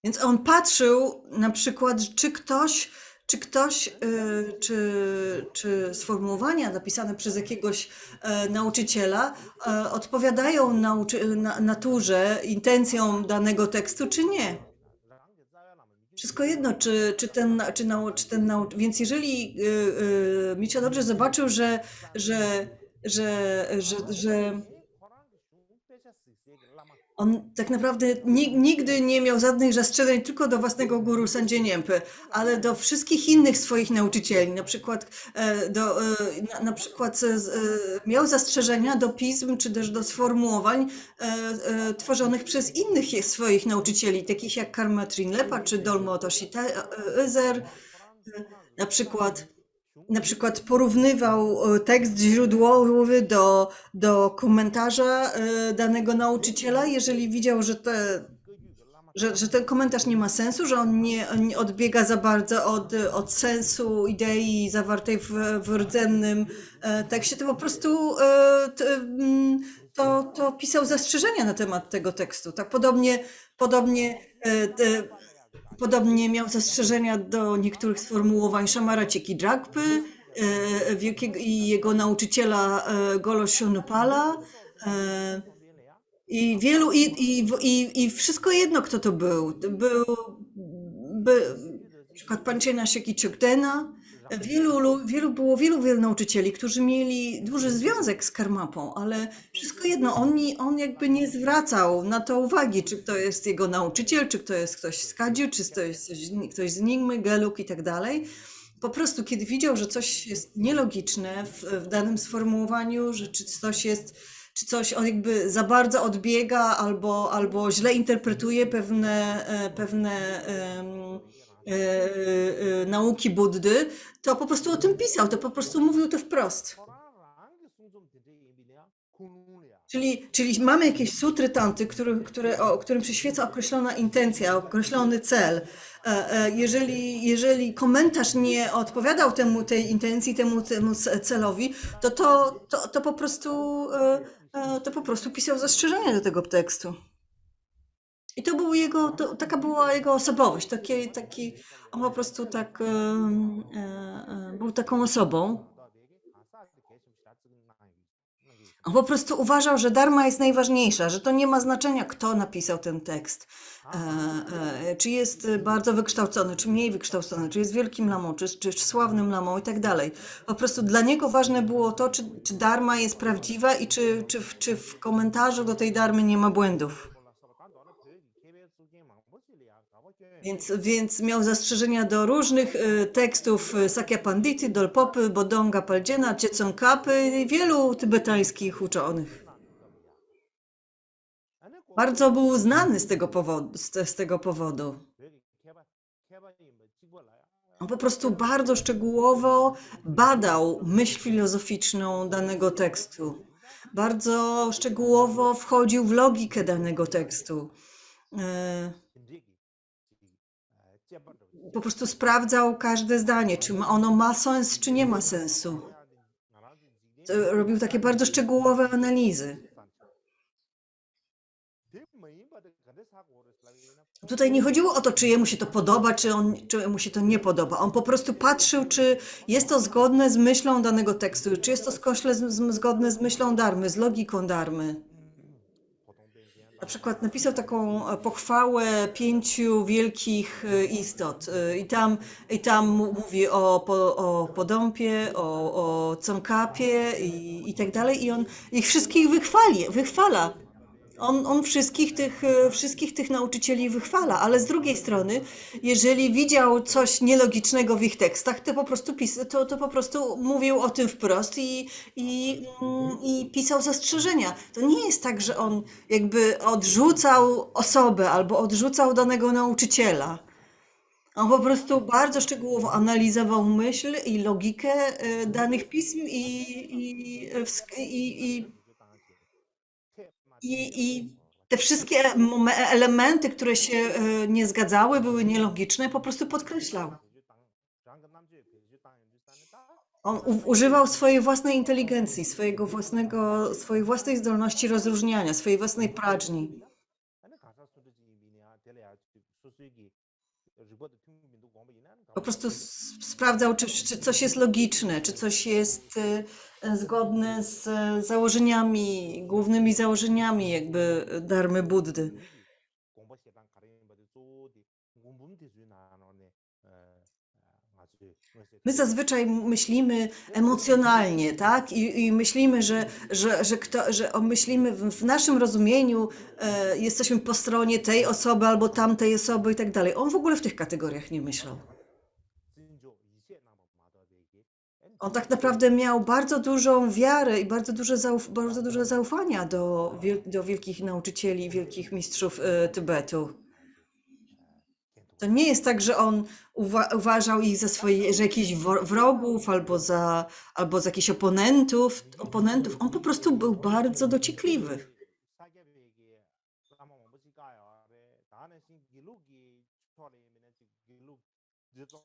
Więc on patrzył na przykład, czy sformułowania napisane przez jakiegoś nauczyciela odpowiadają naturze, intencjom danego tekstu, czy nie. Wszystko jedno, więc jeżeli Michidorje zobaczył, że on tak naprawdę nigdy nie miał żadnych zastrzeżeń tylko do własnego guru Sanjay Nyingpe, ale do wszystkich innych swoich nauczycieli. Na przykład miał zastrzeżenia do pism, czy też do sformułowań tworzonych przez innych swoich nauczycieli, takich jak Karma Trinlepa czy Dolmo Toshita Ezer. Na przykład porównywał tekst źródłowy do komentarza danego nauczyciela, jeżeli widział, że ten komentarz nie ma sensu, że on nie odbiega za bardzo od sensu idei zawartej w rdzennym tekście, to po prostu to pisał zastrzeżenia na temat tego tekstu. Tak Podobnie miał zastrzeżenia do niektórych sformułowań Shamaraciki Dragpy i jego nauczyciela Golo Shonupala i wszystko jedno, kto to był. Na przykład Panchena Sheki Chokdena. Było wielu nauczycieli, którzy mieli duży związek z Karmapą, ale wszystko jedno, on jakby nie zwracał na to uwagi, czy to jest jego nauczyciel, czy to jest ktoś z Kadziu, czy to jest ktoś z Nyingmy, Geluk i tak dalej. Po prostu, kiedy widział, że coś jest nielogiczne w danym sformułowaniu, że czy coś jakby za bardzo odbiega albo źle interpretuje pewne nauki Buddy, to po prostu o tym pisał, to po prostu mówił to wprost. Czyli mamy jakieś sutry tanty, którym przyświeca określona intencja, określony cel. Jeżeli komentarz nie odpowiadał tej intencji, temu celowi, to to po prostu pisał zastrzeżenia do tego tekstu. I taka była jego osobowość. On po prostu był taką osobą. On po prostu uważał, że dharma jest najważniejsza, że to nie ma znaczenia, kto napisał ten tekst. Czy jest bardzo wykształcony, czy mniej wykształcony, czy jest wielkim lamą, czy sławnym lamą i tak dalej. Po prostu dla niego ważne było to, czy dharma jest prawdziwa i czy w komentarzu do tej dharmy nie ma błędów. Więc miał zastrzeżenia do różnych tekstów Sakya Pandity, Dolpopy, Bodonga Paldziena, Tsongkhapy i wielu tybetańskich uczonych. Bardzo był znany z tego powodu. On po prostu bardzo szczegółowo badał myśl filozoficzną danego tekstu. Bardzo szczegółowo wchodził w logikę danego tekstu. Po prostu sprawdzał każde zdanie, czy ono ma sens, czy nie ma sensu. Robił takie bardzo szczegółowe analizy. Tutaj nie chodziło o to, czy jemu się to podoba, czy mu się to nie podoba. On po prostu patrzył, czy jest to zgodne z myślą danego tekstu, czy jest to zgodne z myślą dharmy, z logiką dharmy. Na przykład napisał taką pochwałę 5 wielkich istot i tam mówi o Podompie, o Tsongkhapie i tak dalej i on ich wszystkich wychwala. On wszystkich tych nauczycieli wychwala, ale z drugiej strony, jeżeli widział coś nielogicznego w ich tekstach, to po prostu mówił o tym wprost i pisał zastrzeżenia. To nie jest tak, że on jakby odrzucał osobę albo odrzucał danego nauczyciela. On po prostu bardzo szczegółowo analizował myśl i logikę danych pism i te wszystkie elementy, które się nie zgadzały, były nielogiczne, po prostu podkreślał. On używał swojej własnej inteligencji, swojej własnej zdolności rozróżniania, swojej własnej pradżni. Po prostu sprawdzał, czy coś jest logiczne, czy coś jest zgodne z założeniami, głównymi założeniami jakby dharmy Buddy. My zazwyczaj myślimy emocjonalnie, tak? I myślimy, myślimy w naszym rozumieniu, jesteśmy po stronie tej osoby albo tamtej osoby i tak dalej. On w ogóle w tych kategoriach nie myślał. On tak naprawdę miał bardzo dużą wiarę i bardzo duże zaufania do wielkich nauczycieli, wielkich mistrzów Tybetu. To nie jest tak, że on uważał ich że jakichś wrogów albo za jakichś oponentów. On po prostu był bardzo dociekliwy.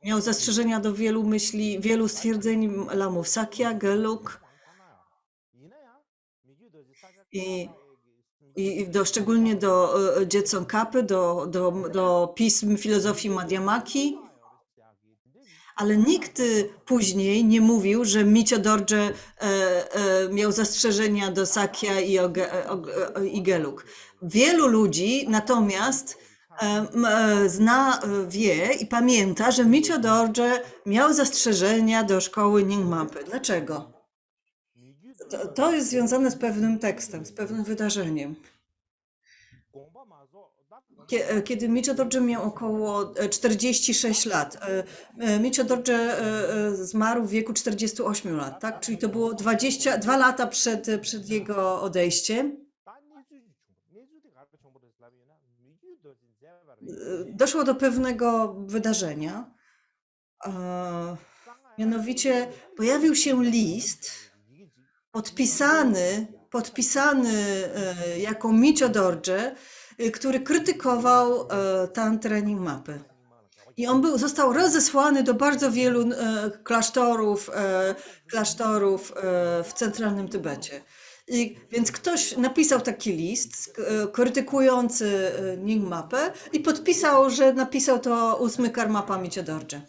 Miał zastrzeżenia do wielu myśli, wielu stwierdzeń lamów Sakya, Gelug i szczególnie do Tsongkhapy, do pism filozofii Madhyamaki. Ale nikt później nie mówił, że Michio Dorje miał zastrzeżenia do Sakya i Gelug. Wielu ludzi natomiast wie i pamięta, że Michio Dorje miał zastrzeżenia do szkoły Nyingmapy. Dlaczego? To jest związane z pewnym tekstem, z pewnym wydarzeniem. Kiedy Michio Dorje miał około 46 lat, Michio Dorje zmarł w wieku 48 lat, tak? Czyli to było 22 lata przed jego odejściem. Doszło do pewnego wydarzenia. Mianowicie pojawił się list podpisany podpisany jako Micio Dorje, który krytykował tantrę Nyingmapy. I on został rozesłany do bardzo wielu klasztorów w centralnym Tybecie. Więc ktoś napisał taki list krytykujący Nyingmapę i podpisał, że napisał to 8 Karmapa Micio Dorje.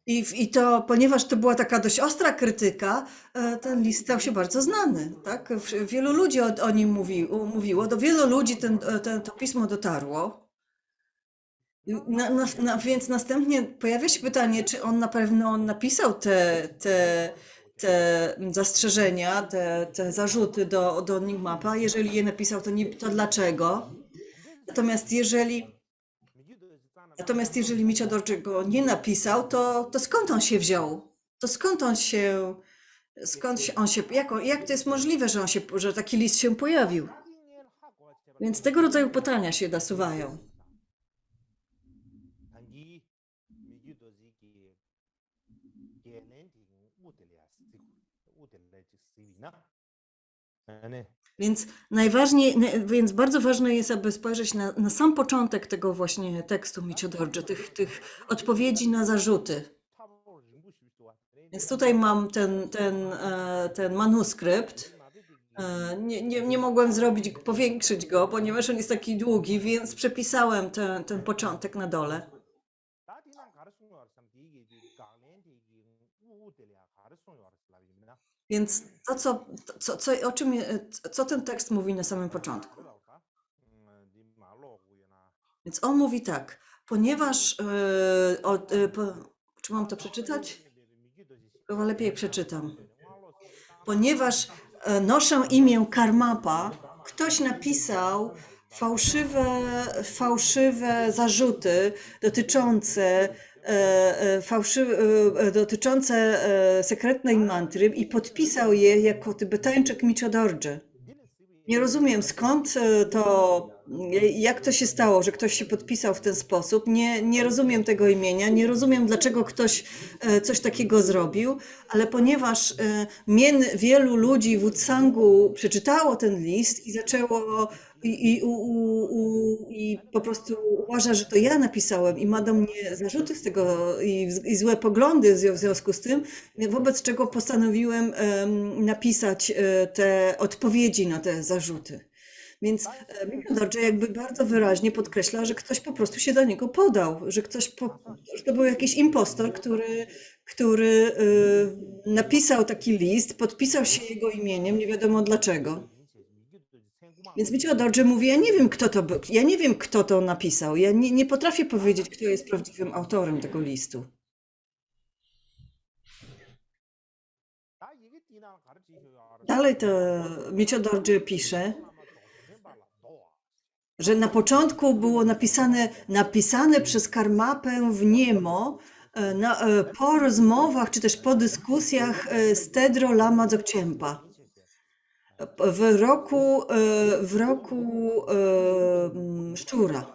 I to, ponieważ to była taka dość ostra krytyka, ten list stał się bardzo znany. Tak? Wielu ludzi o nim mówiło, do wielu ludzi to pismo dotarło. Więc następnie pojawia się pytanie, czy on na pewno napisał te zastrzeżenia, te zarzuty do Nyingmapa. Jeżeli je napisał, to dlaczego? Natomiast jeżeli Micio Dorje go nie napisał, to skąd on się wziął? To skąd on się, jak to jest możliwe, że taki list się pojawił? Więc tego rodzaju pytania się nasuwają. Więc bardzo ważne jest, aby spojrzeć na sam początek tego właśnie tekstu Micio Dorje, tych odpowiedzi na zarzuty. Więc tutaj mam ten manuskrypt. Nie mogłem powiększyć go, ponieważ on jest taki długi, więc przepisałem ten początek na dole. Więc co ten tekst mówi na samym początku? Więc on mówi tak, ponieważ, czy mam to przeczytać? Chyba lepiej przeczytam. Ponieważ noszę imię Karmapa, ktoś napisał fałszywe zarzuty dotyczące sekretnej mantry i podpisał je jako Tybetańczyk Micio Dorje. Nie rozumiem skąd jak to się stało, że ktoś się podpisał w ten sposób. Nie rozumiem tego imienia, nie rozumiem dlaczego ktoś coś takiego zrobił, ale ponieważ wielu ludzi w Wutsangu przeczytało ten list i zaczęło i po prostu uważa, że to ja napisałem i ma do mnie zarzuty z tego i złe poglądy w związku z tym, wobec czego postanowiłem napisać te odpowiedzi na te zarzuty. Więc Micio Dorje jakby bardzo wyraźnie podkreśla, że ktoś po prostu się do niego podał, że to był jakiś impostor, który napisał taki list, podpisał się jego imieniem, nie wiadomo dlaczego. Więc Micio Dorje mówi, ja nie wiem kto to był, ja nie wiem kto to napisał, ja nie potrafię powiedzieć, kto jest prawdziwym autorem tego listu. Dalej to Micio Dorje pisze, że na początku było napisane przez Karmapę w niemo po rozmowach czy też po dyskusjach z Tedro Lama Dzogchenpa w roku szczura.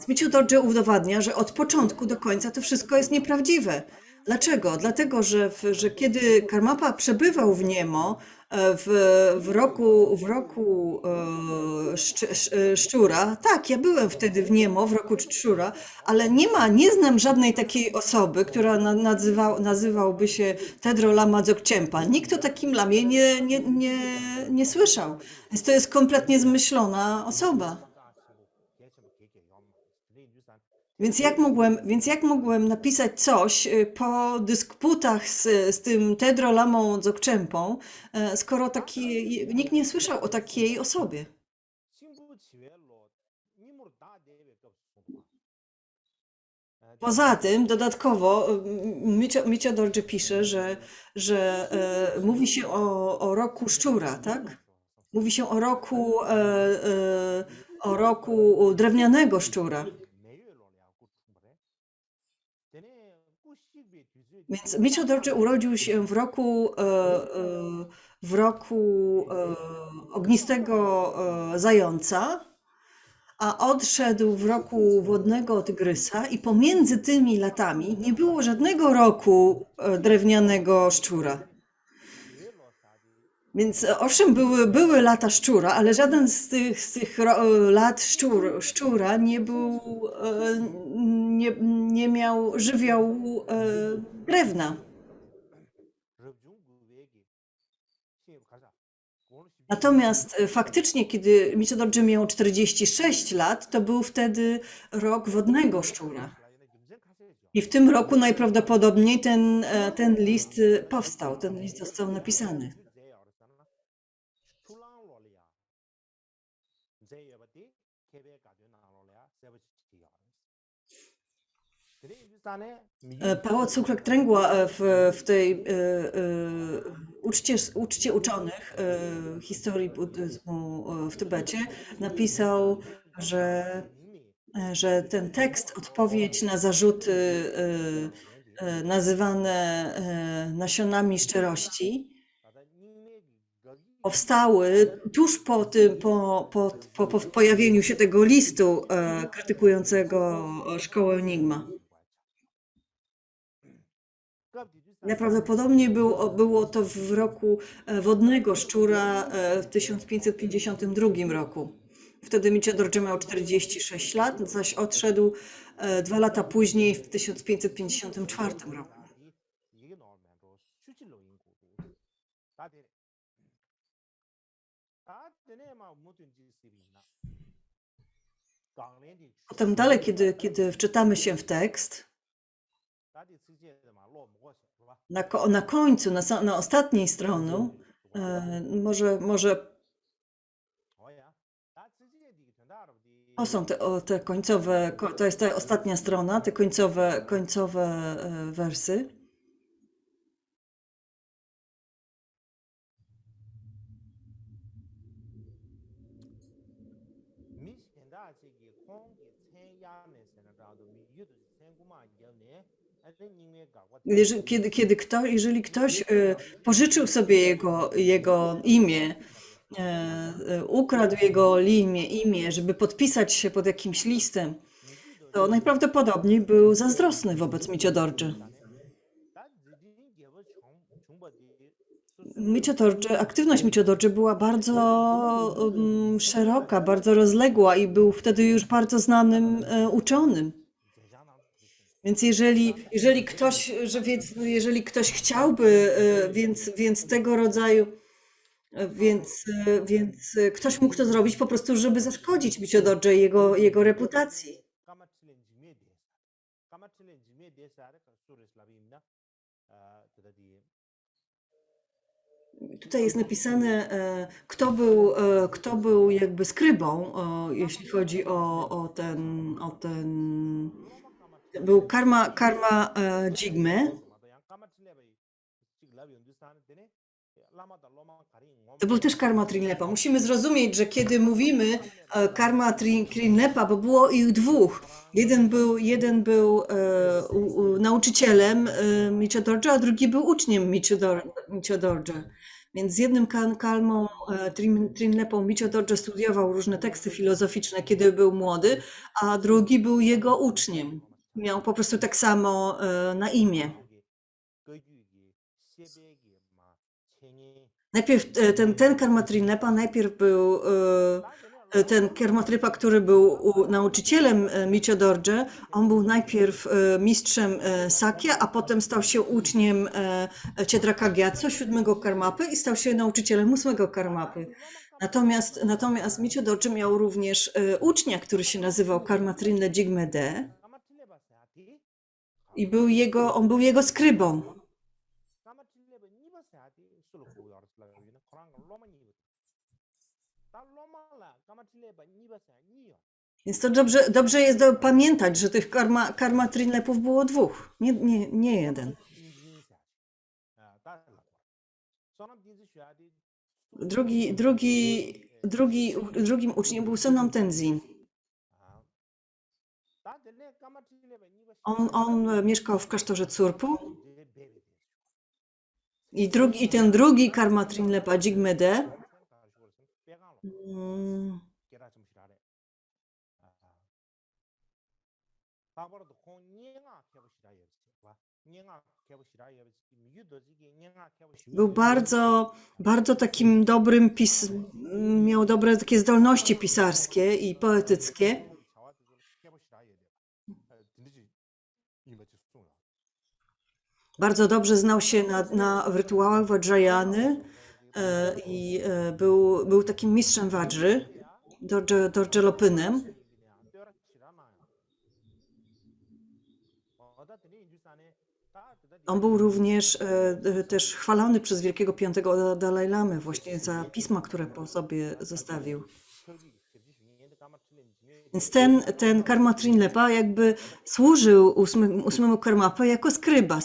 Micio Dorje udowadnia, że od początku do końca to wszystko jest nieprawdziwe. Dlaczego? Dlatego, że kiedy Karmapa przebywał w niemo w roku szczura, tak, ja byłem wtedy w niemo w roku szczura, ale nie znam żadnej takiej osoby, która nazywałby się Tedro Lama Dzogchenpa. Nikt o takim lamie nie słyszał. Więc to jest kompletnie zmyślona osoba. Więc jak mogłem napisać coś po dysputach z tym Tedro Lamą Dzogchenpą, skoro nikt nie słyszał o takiej osobie? Poza tym, dodatkowo, Micio Dorje pisze, że mówi się o roku szczura, tak? Mówi się o roku drewnianego szczura. Więc Micio Dorje urodził się w roku ognistego zająca, a odszedł w roku wodnego tygrysa i pomiędzy tymi latami nie było żadnego roku drewnianego szczura. Więc owszem, były lata szczura, ale żaden z tych lat szczura nie był, nie miał żywiołu drewna. Natomiast faktycznie, kiedy Michodorży miał 46 lat, to był wtedy rok wodnego szczura. I w tym roku najprawdopodobniej ten list powstał, ten list został napisany. Pałac Suklak-Trengła w tej uczcie uczonych historii buddyzmu w Tybecie napisał, że ten tekst, odpowiedź na zarzuty nazywane nasionami szczerości, powstały tuż po tym, po pojawieniu się tego listu krytykującego szkołę Enigma. Najprawdopodobniej było to w roku wodnego szczura w 1552 roku. Wtedy Michodorży miał 46 lat, zaś odszedł 2 lata później w 1554 roku. Potem dalej, kiedy wczytamy się w tekst, na końcu, na ostatniej stronie, może są te końcowe, to jest ta ostatnia strona, te końcowe wersy. Jeżeli ktoś pożyczył sobie jego imię, ukradł jego imię, żeby podpisać się pod jakimś listem, to najprawdopodobniej był zazdrosny wobec Michodorży. Aktywność Michodorży była bardzo szeroka, bardzo rozległa i był wtedy już bardzo znanym uczonym. Więc jeżeli ktoś chciałby, więc tego rodzaju, więc ktoś mógł to zrobić po prostu, żeby zaszkodzić Michodorży i jego reputacji. Tutaj jest napisane, kto był jakby skrybą, jeśli chodzi o ten był Karma Jigme. To był też Karma Trinlepa. Musimy zrozumieć, że kiedy mówimy Karma Trinlepa, bo było ich dwóch. Jeden był nauczycielem Michodorży, a drugi był uczniem Michodorży. Więc z jednym Karmą Trinlepą Michodorży studiował różne teksty filozoficzne, kiedy był młody, a drugi był jego uczniem. Miał po prostu tak samo na imię. Najpierw ten Karma Trinlepa najpierw był ten Karma Trinlepa, który był nauczycielem Michodorży, on był najpierw mistrzem Sakya, a potem stał się uczniem Cietraka Gyatso, 7 Karmapy i stał się nauczycielem 8 Karmapy. Natomiast Michodorży miał również ucznia, który się nazywał Karma Trinle Jigme De i on był jego skrybą. Więc to dobrze jest pamiętać, że tych Karma Trinlepów było dwóch, nie jeden. Drugim uczniem był Sonam Tenzin. On mieszkał w klasztorze Tsurpu. I ten drugi Karma Trinlepa Jigme De Był bardzo, bardzo takim miał dobre takie zdolności pisarskie i poetyckie. Bardzo dobrze znał się na rytuałach Vajrayany i był takim mistrzem Vajry, Dorjelopynem. On był również też chwalony przez Wielkiego Piątego Dalaj Lamy właśnie za pisma, które po sobie zostawił. Więc ten Karma Trinlepa jakby służył ósmemu Karmapa jako skryba,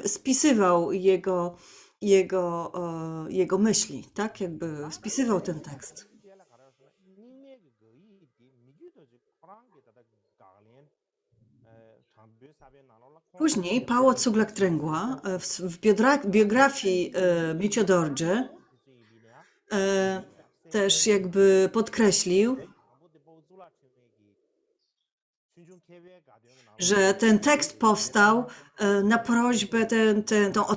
spisywał jego myśli, tak? Jakby spisywał ten tekst. Później Pawo Cuglak Trengła w biografii Micio Dorje też jakby podkreślił, że ten tekst powstał na prośbę,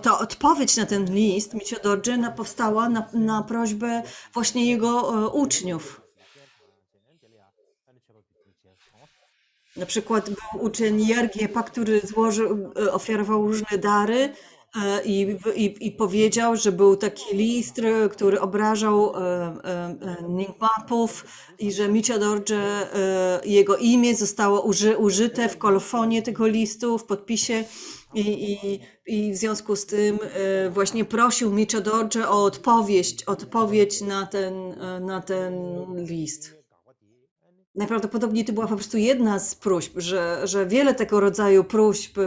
ta odpowiedź na ten list Micio Dorje powstała na prośbę właśnie jego uczniów. Na przykład był uczeń Jergiepa, który ofiarował różne dary i powiedział, że był taki list, który obrażał Nyingmapów i że Micio Dorje, jego imię zostało użyte w kolofonie tego listu, w podpisie i w związku z tym właśnie prosił Micio Dorje o odpowiedź na ten list. Najprawdopodobniej to była po prostu jedna z próśb, że wiele tego rodzaju próśb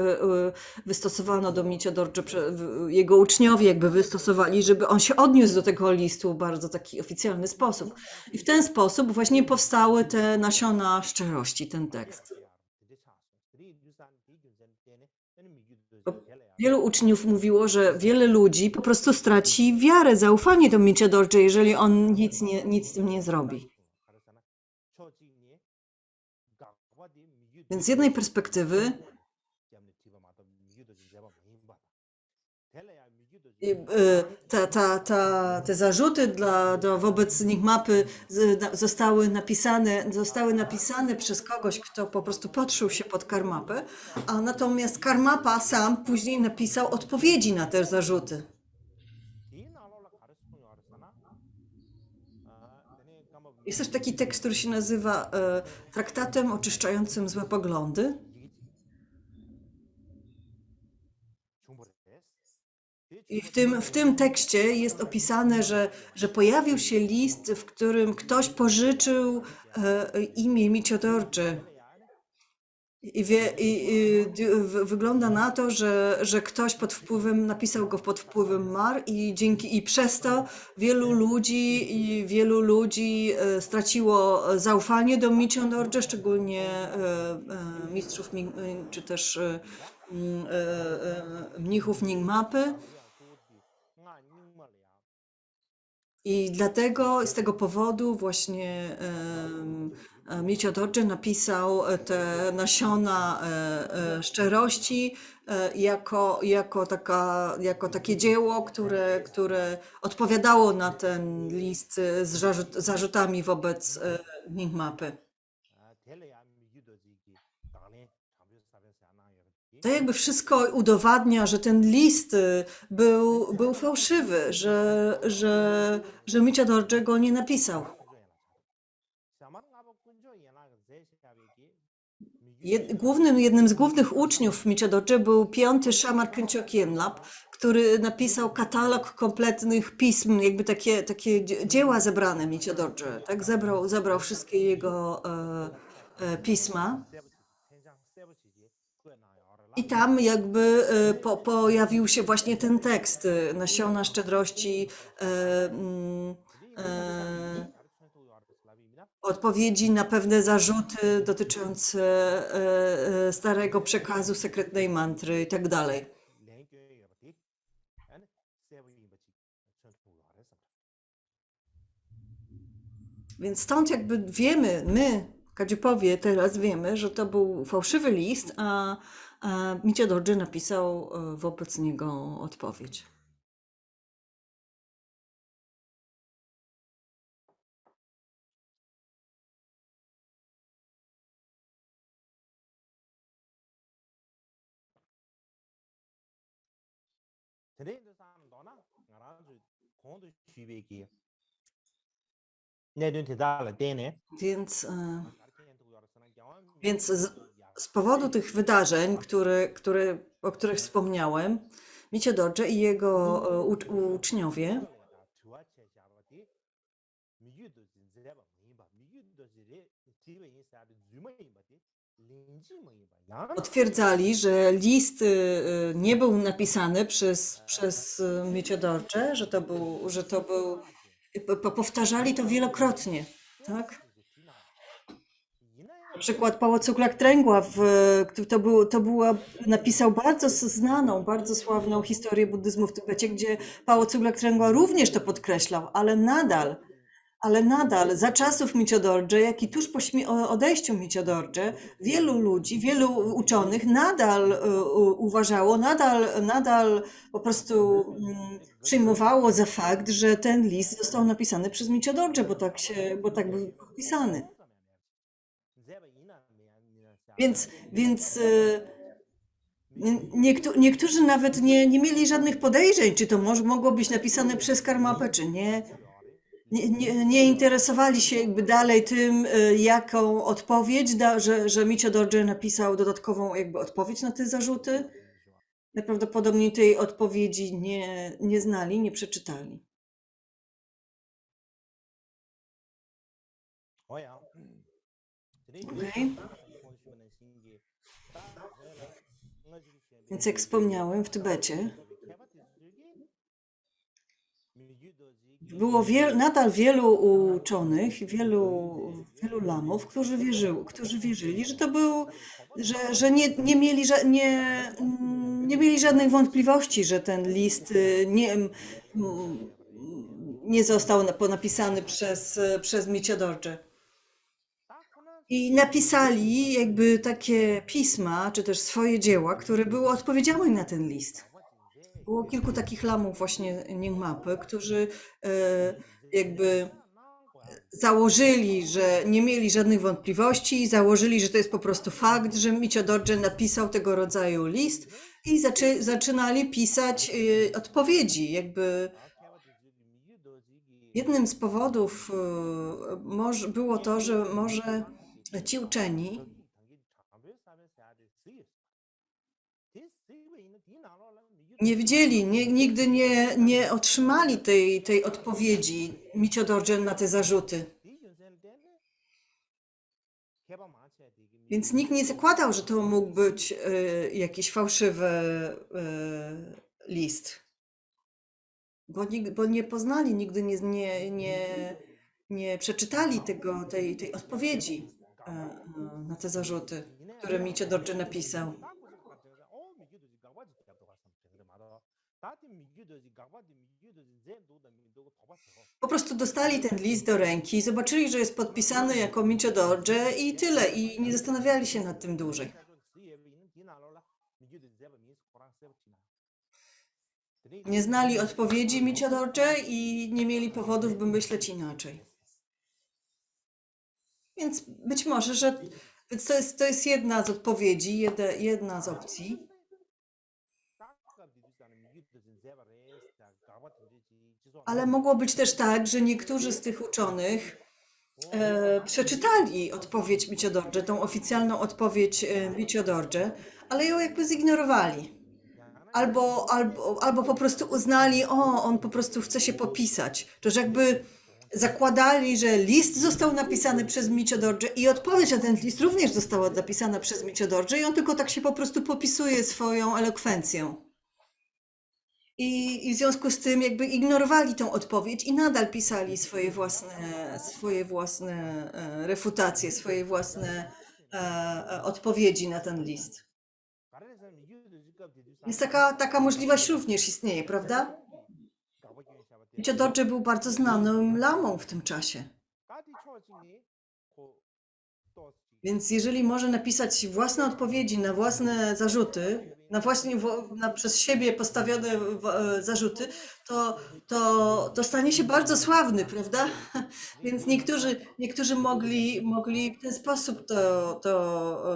wystosowano do Micio Dorje, jego uczniowie jakby wystosowali, żeby on się odniósł do tego listu w bardzo taki oficjalny sposób. I w ten sposób właśnie powstały te nasiona szczerości, ten tekst. Wielu uczniów mówiło, że wiele ludzi po prostu straci wiarę, zaufanie do Micio Dorje, jeżeli on nic z tym nie zrobi. Więc z jednej perspektywy te zarzuty wobec Nyingmapy zostały napisane przez kogoś, kto po prostu podszył się pod Karmapę, a natomiast Karmapa sam później napisał odpowiedzi na te zarzuty. Jest też taki tekst, który się nazywa Traktatem oczyszczającym złe poglądy. I w tym tekście jest opisane, że pojawił się list, w którym ktoś pożyczył imię Micio Dorje. Wygląda na to, że ktoś napisał go pod wpływem mar i przez to wielu ludzi straciło zaufanie do Micio Dorje, szczególnie mistrzów czy też mnichów Nyingmapy. I dlatego, z tego powodu właśnie Micio Dorje napisał te nasiona szczerości jako takie dzieło, które odpowiadało na ten list z zarzutami wobec Nyingmapy. To jakby wszystko udowadnia, że ten list był fałszywy, że Micio Dorje go nie napisał. Jednym z głównych uczniów Micio Dorje był 5. Shamar Khyentse Khenlap, który napisał katalog kompletnych pism, jakby takie dzieła zebrane Micio Dorje, tak? Zebrał wszystkie jego pisma. I tam jakby pojawił się właśnie ten tekst, nasiona szczedrości, odpowiedzi na pewne zarzuty dotyczące starego przekazu, sekretnej mantry i tak dalej. Więc stąd jakby wiemy, my, Kadziupowie teraz wiemy, że to był fałszywy list, a Micio Dorje napisał wobec niego odpowiedź. 트레이드 사람 너나 나라주 공도 쉬베기 내든 대달라 되네. Więc z powodu tych wydarzeń, o których wspomniałem, Micio Dorje i jego uczniowie potwierdzali, że list nie był napisany przez Micio Dorje, że to był, powtarzali to wielokrotnie, tak? Na przykład Pało Cuklak-Trengła napisał bardzo znaną, bardzo sławną historię buddyzmu w Tybecie, gdzie Pało Cuklak-Trengła również to podkreślał, ale nadal za czasów Micio Dorje, jak i tuż po odejściu Micio Dorje, wielu ludzi, wielu uczonych nadal uważało, nadal po prostu przyjmowało za fakt, że ten list został napisany przez Micio Dorje, bo tak był pisany. Więc niektórzy nawet nie mieli żadnych podejrzeń, czy to mogło być napisane przez Karmapę, czy nie. Nie interesowali się jakby dalej tym, jaką odpowiedź, że Micio Dorje napisał dodatkową jakby odpowiedź na te zarzuty. Najprawdopodobniej tej odpowiedzi nie znali, nie przeczytali. Okay. Więc jak wspomniałem, w Tybecie było nadal wielu uczonych, wielu lamów, którzy wierzyli, że to był, że nie mieli żadnych wątpliwości, że ten list nie został napisany przez Micio Dorje. I napisali jakby takie pisma, czy też swoje dzieła, które były odpowiedziami na ten list. Było kilku takich lamów właśnie Nyingmapy, którzy jakby założyli, że nie mieli żadnych wątpliwości, założyli, że to jest po prostu fakt, że Micio Dorje napisał tego rodzaju list i zaczynali pisać odpowiedzi. Jakby jednym z powodów było to, że może ci uczeni nie widzieli, nigdy nie otrzymali tej odpowiedzi Micio Dorje na te zarzuty. Więc nikt nie zakładał, że to mógł być jakiś fałszywy list. Bo nie poznali, nigdy nie przeczytali tej odpowiedzi na te zarzuty, które Micio Dorje napisał. Po prostu dostali ten list do ręki, zobaczyli, że jest podpisany jako Micio Dorje i tyle, i nie zastanawiali się nad tym dłużej. Nie znali odpowiedzi Micio Dorje i nie mieli powodów, by myśleć inaczej. Więc być może, więc to jest jedna z odpowiedzi, jedna z opcji. Ale mogło być też tak, że niektórzy z tych uczonych przeczytali odpowiedź Micio Dorje, tą oficjalną odpowiedź Micio Dorje, ale ją jakby zignorowali. Albo po prostu uznali, on po prostu chce się popisać. To że jakby zakładali, że list został napisany przez Micio Dorje i odpowiedź na ten list również została napisana przez Micio Dorje i on tylko tak się po prostu popisuje swoją elokwencją. I w związku z tym jakby ignorowali tą odpowiedź i nadal pisali swoje własne refutacje, swoje własne odpowiedzi na ten list. Więc taka możliwość również istnieje, prawda? Micio Dorje był bardzo znanym lamą w tym czasie. Więc jeżeli może napisać własne odpowiedzi na własne zarzuty, na właśnie przez siebie postawione zarzuty, to stanie się bardzo sławny, prawda? Więc niektórzy mogli w ten sposób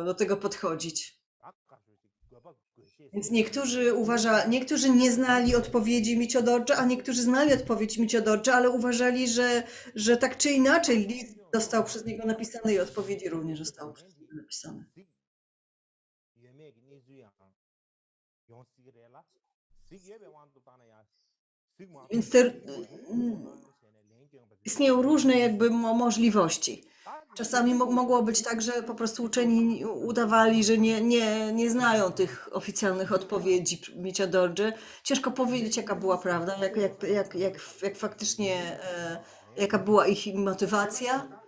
do tego podchodzić. Więc niektórzy nie znali odpowiedzi Micio-Dorje, a niektórzy znali odpowiedź Micio-Dorje, ale uważali, że tak czy inaczej list został przez niego napisany i odpowiedzi również zostały przez niego napisane. Więc istnieją różne jakby możliwości. Czasami mogło być tak, że po prostu uczeni udawali, że nie znają tych oficjalnych odpowiedzi Micio-Dorje. Ciężko powiedzieć, jaka była prawda, jak faktycznie, jaka była ich motywacja,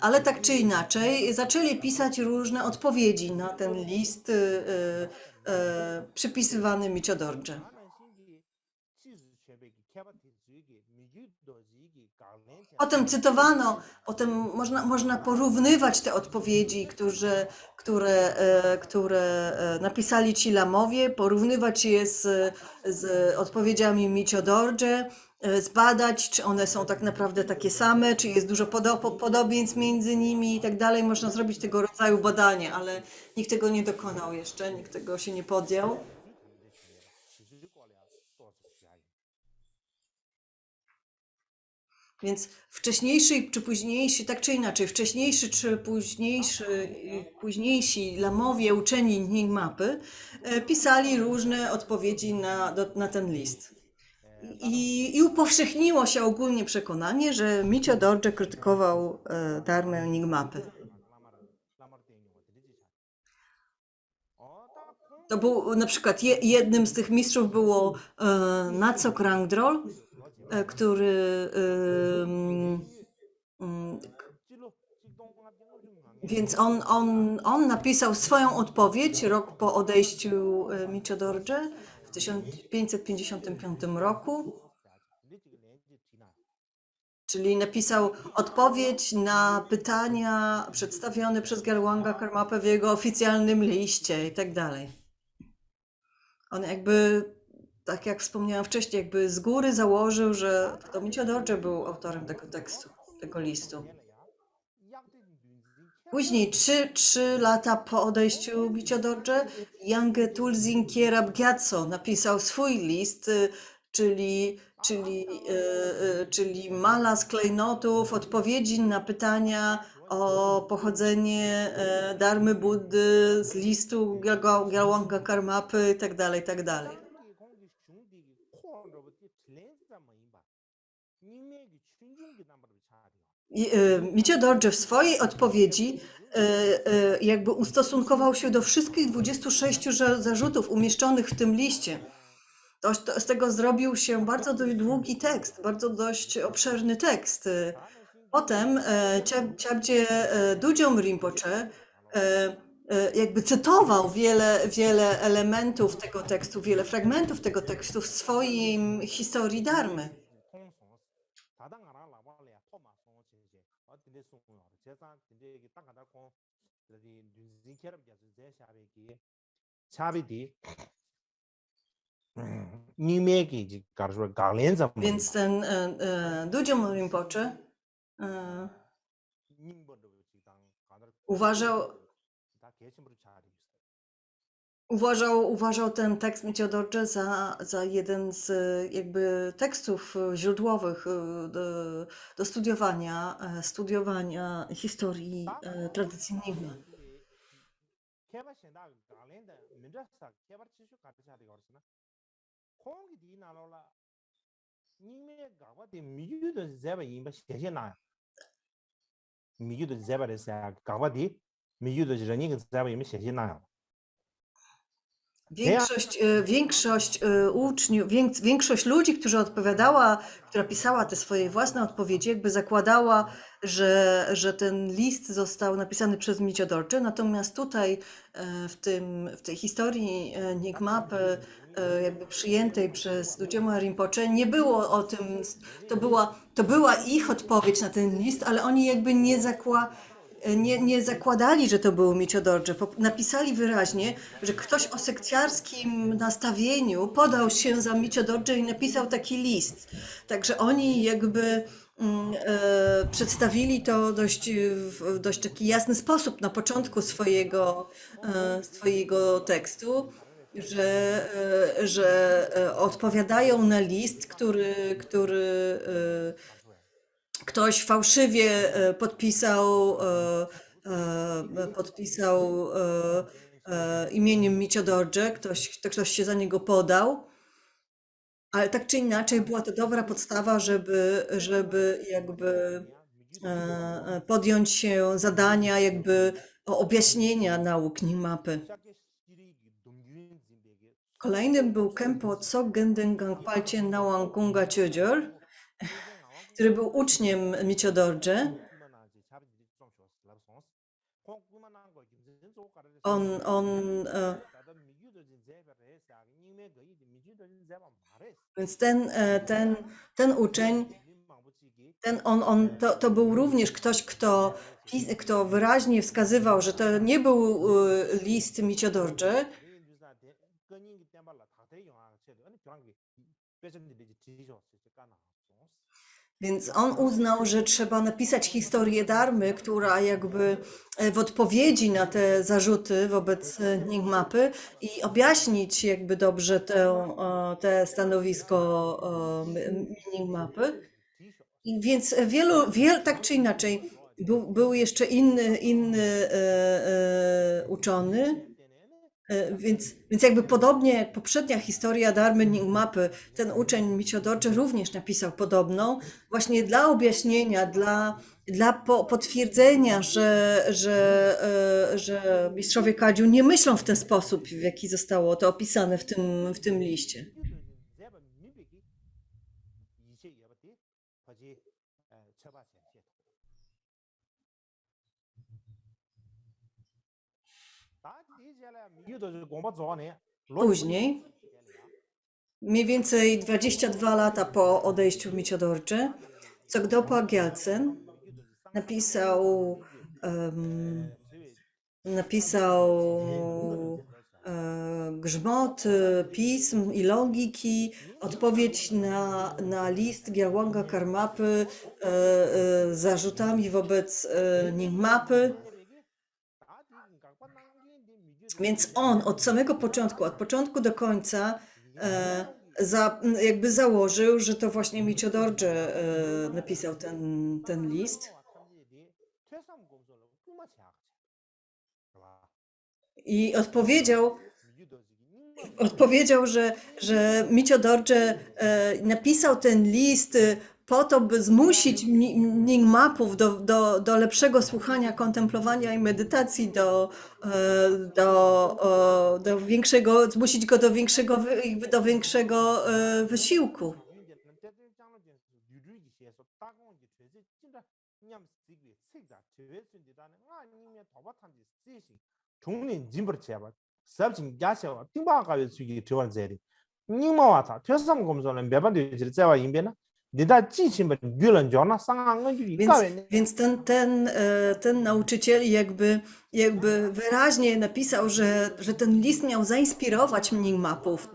ale tak czy inaczej zaczęli pisać różne odpowiedzi na ten list przypisywany Micio-Dorje. Potem można porównywać te odpowiedzi, które napisali ci lamowie, porównywać je z odpowiedziami Micio-Dorje, zbadać, czy one są tak naprawdę takie same, czy jest dużo podobieństw między nimi i tak dalej. Można zrobić tego rodzaju badanie, ale nikt tego nie dokonał jeszcze, nikt tego się nie podjął. Więc wcześniejszy czy późniejszy, tak czy inaczej, wcześniejszy czy późniejsi lamowie uczeni Nyingmapy pisali różne odpowiedzi na ten list. I upowszechniło się ogólnie przekonanie, że Micio-Dorje krytykował Dharmę Nyingmapy. To był na przykład jednym z tych mistrzów było Natsok Rangdrol, który więc on napisał swoją odpowiedź rok po odejściu Micio-Dorje w 1555 roku. Czyli napisał odpowiedź na pytania przedstawione przez Gyalwanga Karmapę w jego oficjalnym liście i tak dalej. On jakby, tak jak wspomniałam wcześniej, jakby z góry założył, że to Micio-Dorje był autorem tego tekstu, tego listu. Później, 3 lata po odejściu Micio-Dorje, Yangge Tulsing Kherab Gyatso napisał swój list, czyli mala z klejnotów, odpowiedzi na pytania o pochodzenie Dharmy Buddy z listu Gyalwanga Karmapy itd., itd. Micio-Dorje w swojej odpowiedzi jakby ustosunkował się do wszystkich 26 zarzutów umieszczonych w tym liście. Z tego zrobił się bardzo dość długi tekst, bardzo dość obszerny tekst. Potem Chabje Dudjom Rinpoche jakby cytował wiele elementów tego tekstu, wiele fragmentów tego tekstu w swojej historii Dharmy. Więc ten Dudjom Rinpoche uważał ten tekst Micio-Dorje za jeden z jakby tekstów źródłowych do studiowania historii tradycji Nyingma. Większość ludzi, która pisała te swoje własne odpowiedzi, jakby zakładała, że ten list został napisany przez Micio-Dorje, natomiast tutaj w tej historii Nyingmapy jakby przyjętej przez Dudjoma Rinpoche nie było o tym, to była ich odpowiedź na ten list, ale oni jakby nie zakładali, że to był Micio Dorje. Napisali wyraźnie, że ktoś o sekciarskim nastawieniu podał się za Micio Dorje i napisał taki list. Także oni jakby przedstawili to w dość taki jasny sposób na początku swojego tekstu, że odpowiadają na list, który ktoś fałszywie podpisał imieniem Micio Dorje, ktoś się za niego podał, ale tak czy inaczej była to dobra podstawa, żeby jakby podjąć się zadania jakby objaśnienia nauk Nyingmapy. Kolejnym był Khenpo Tsoggendeng Gangpalchen Nawang Chögyör, który był uczniem Micio Dorje. Więc ten uczeń, to był również ktoś, kto wyraźnie wskazywał, że to nie był list Micio Dorje, więc on uznał, że trzeba napisać historię Dharmy, która jakby w odpowiedzi na te zarzuty wobec Nyingmapy i objaśnić jakby dobrze te stanowisko Nyingmapy. I więc tak czy inaczej, był jeszcze inny uczony, więc jakby podobnie jak poprzednia historia Dharmy Nyingmapy, ten uczeń Micio Dorje również napisał podobną, właśnie dla objaśnienia, dla potwierdzenia, że mistrzowie Kadziu nie myślą w ten sposób, w jaki zostało to opisane w tym liście. Później, mniej więcej 22 lata po odejściu Micio Dorje, Tsogdopa Gyaltsen napisał grzmot pism i logiki, odpowiedź na list Gyalwanga Karmapy z zarzutami wobec Nyingmapy. Więc on od samego początku, od początku do końca jakby założył, że to właśnie Micio Dorje napisał ten list. I odpowiedział, że Micio Dorje napisał ten list po to, by zmusić Nyingmapów do lepszego słuchania, kontemplowania i medytacji, zmusić go do większego wysiłku. Więc ten nauczyciel jakby wyraźnie napisał, że ten list miał zainspirować Nyingmapów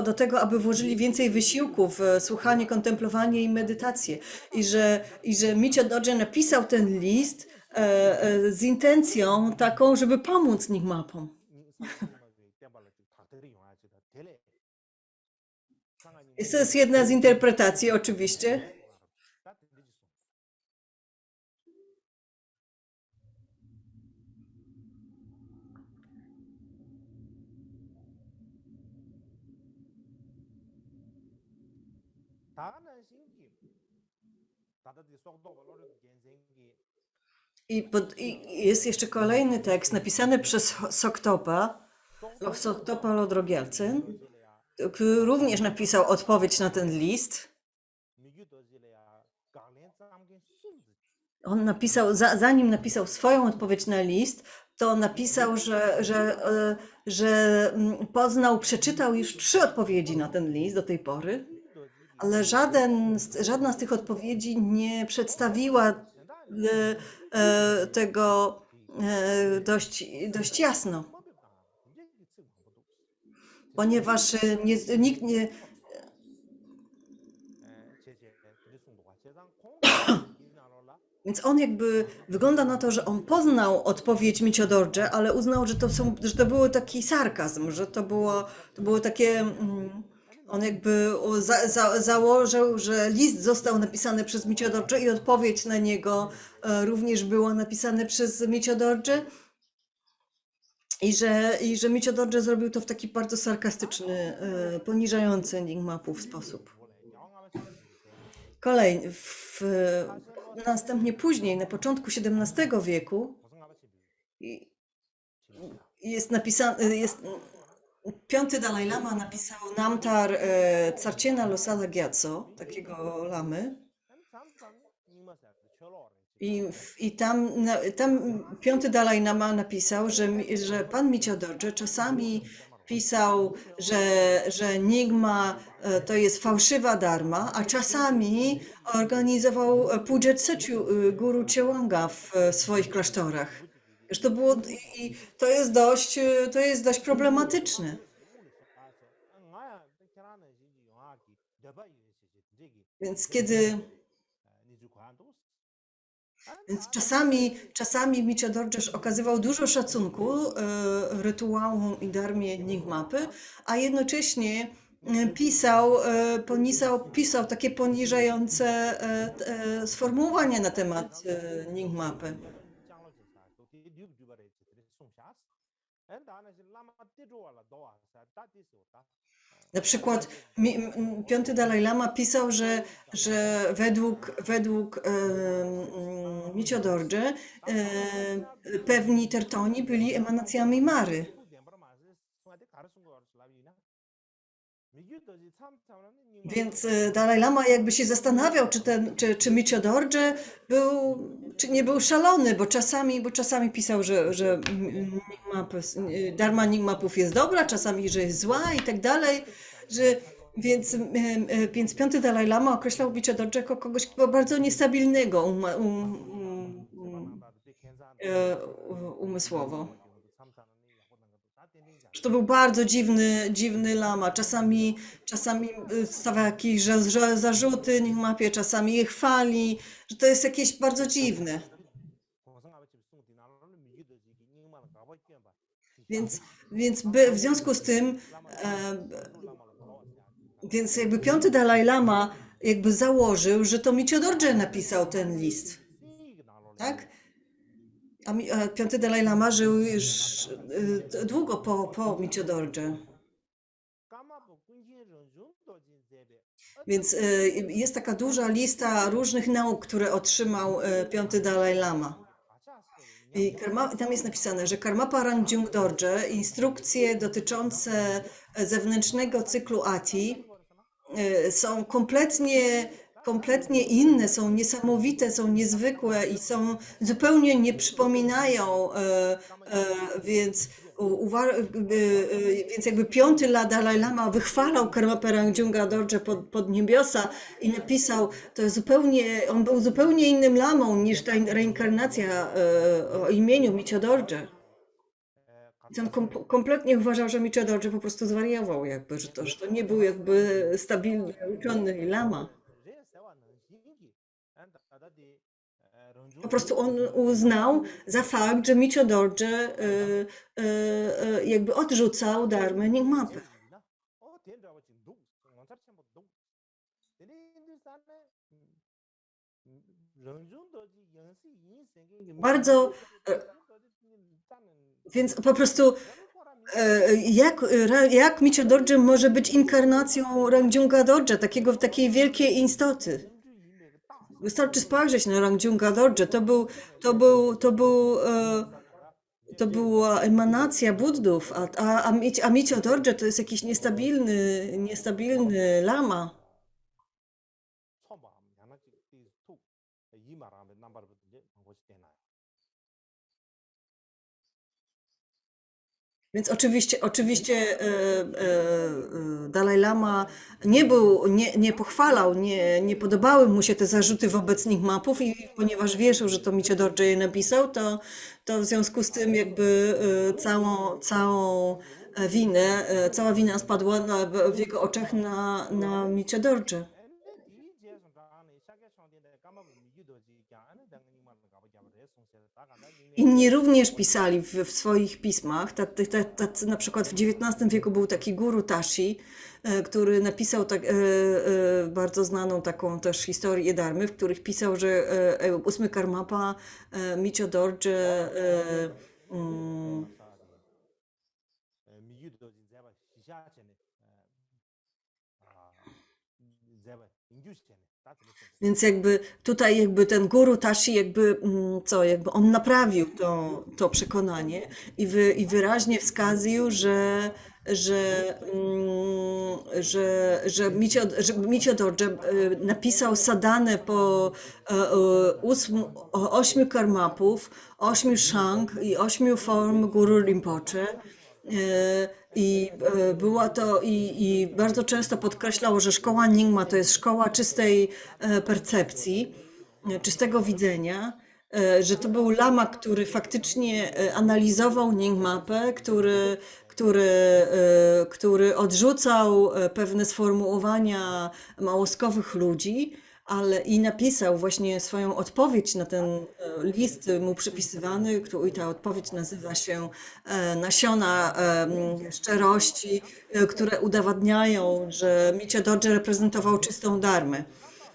do tego, aby włożyli więcej wysiłku w słuchanie, kontemplowanie i medytację. I że Micio Dorje napisał ten list z intencją taką, żeby pomóc Nyingmapom. To jest jedna z interpretacji, oczywiście. I jest jeszcze kolejny tekst napisany przez Soktopa Lodro Gyaltsen, który również napisał odpowiedź na ten list. On napisał, zanim napisał swoją odpowiedź na list, to napisał, że przeczytał już 3 odpowiedzi na ten list do tej pory, ale żadna z tych odpowiedzi nie przedstawiła tego dość jasno, ponieważ nikt nie. Więc on jakby wygląda na to, że on poznał odpowiedź Micio-Dorje, ale uznał, że to był taki sarkazm, że to było takie. On jakby założył, że list został napisany przez Micio-Dorje i odpowiedź na niego również była napisana przez Micio-Dorje. I że Micio-Dorje zrobił to w taki bardzo sarkastyczny, poniżający Enigmapów sposób. Kolejny, następnie później, na początku XVII wieku, jest napisany, piąty Dalaj Lama napisał Namtar Tsarciena Losada Gyatso, takiego lamy. I tam piąty Dalaj Lama napisał, że pan Micio-Dorje czasami pisał, że Nyingma to jest fałszywa dharma, a czasami organizował Pujet Sechu Guru Chewanga w swoich klasztorach. Że to było, i to jest dość problematyczne. Więc czasami Micio-Dorje okazywał dużo szacunku rytuałom i dharmie Nyingmapy, a jednocześnie pisał takie poniżające sformułowania na temat Nyingmapy. Na przykład piąty Dalaj Lama pisał, że według Micio-Dorje pewni tertoni byli emanacjami Mary. Więc Dalaj Lama jakby się zastanawiał, czy Micio-Dorje czy nie był szalony, bo czasami pisał, że dharma Nyingmapów jest dobra, czasami, że jest zła i tak dalej. Więc piąty Dalaj Lama określał Micio-Dorje jako kogoś bardzo niestabilnego umysłowo. Że to był bardzo dziwny lama. Czasami stawia jakieś zarzuty Nyingmapie, czasami je chwali, że to jest jakieś bardzo dziwne. Więc w związku z tym, więc jakby piąty Dalaj Lama jakby założył, że to Micio-Dorje napisał ten list. Tak? A piąty Dalaj Lama żył już długo po Micio-Dorje. Więc jest taka duża lista różnych nauk, które otrzymał piąty Dalaj Lama. I tam jest napisane, że Karmapa Rangjung Dorje, instrukcje dotyczące zewnętrznego cyklu Ati są kompletnie inne, są niesamowite, są niezwykłe i zupełnie nie przypominają, więc jakby piąty Dalaj Lama wychwalał Karmapę Rangjunga Dorje pod niebiosa i napisał, on był zupełnie innym lamą niż ta reinkarnacja o imieniu Micio-Dorje. I on kompletnie uważał, że Micio-Dorje po prostu zwariował, jakby, że to nie był jakby stabilny uczony lama. Po prostu on uznał za fakt, że Micio-Dorje jakby odrzucał dharmę Nyingmapy. Bardzo. Więc po prostu jak Micio-Dorje może być inkarnacją Rangjunga Dorje, takiej wielkiej istoty? Wystarczy spojrzeć na Rangjunga Dorje. To była emanacja Buddów, a Micio-Dorje to jest jakiś niestabilny lama. Więc oczywiście Dalaj Lama nie pochwalał, nie podobały mu się te zarzuty wobec Nyingmapów i ponieważ wierzył, że to Micio Dorje je napisał, to w związku z tym jakby całą winę, cała wina spadła w jego oczach na Micio Dorje. Inni również pisali w swoich pismach, tacy na przykład w XIX wieku był taki guru Tashi, który napisał bardzo znaną taką też historię Dharmy, w których pisał, że 8 Karmapa, Micio Dorje, mm, więc jakby tutaj jakby ten guru Tashi jakby jakby on naprawił to przekonanie i wyraźnie wskaził, że Micio Dorje napisał sadanę po 8 karmapów, 8 szang i 8 form Guru Rinpoche. Była to i bardzo często podkreślał, że szkoła Nyingma to jest szkoła czystej percepcji, czystego widzenia, że to był lama, który faktycznie analizował Nyingmapę, który odrzucał pewne sformułowania małoskowych ludzi, ale i napisał właśnie swoją odpowiedź na ten list mu przypisywany, i ta odpowiedź nazywa się Nasiona szczerości, które udowadniają, że Micio Dorje reprezentował czystą dharmę.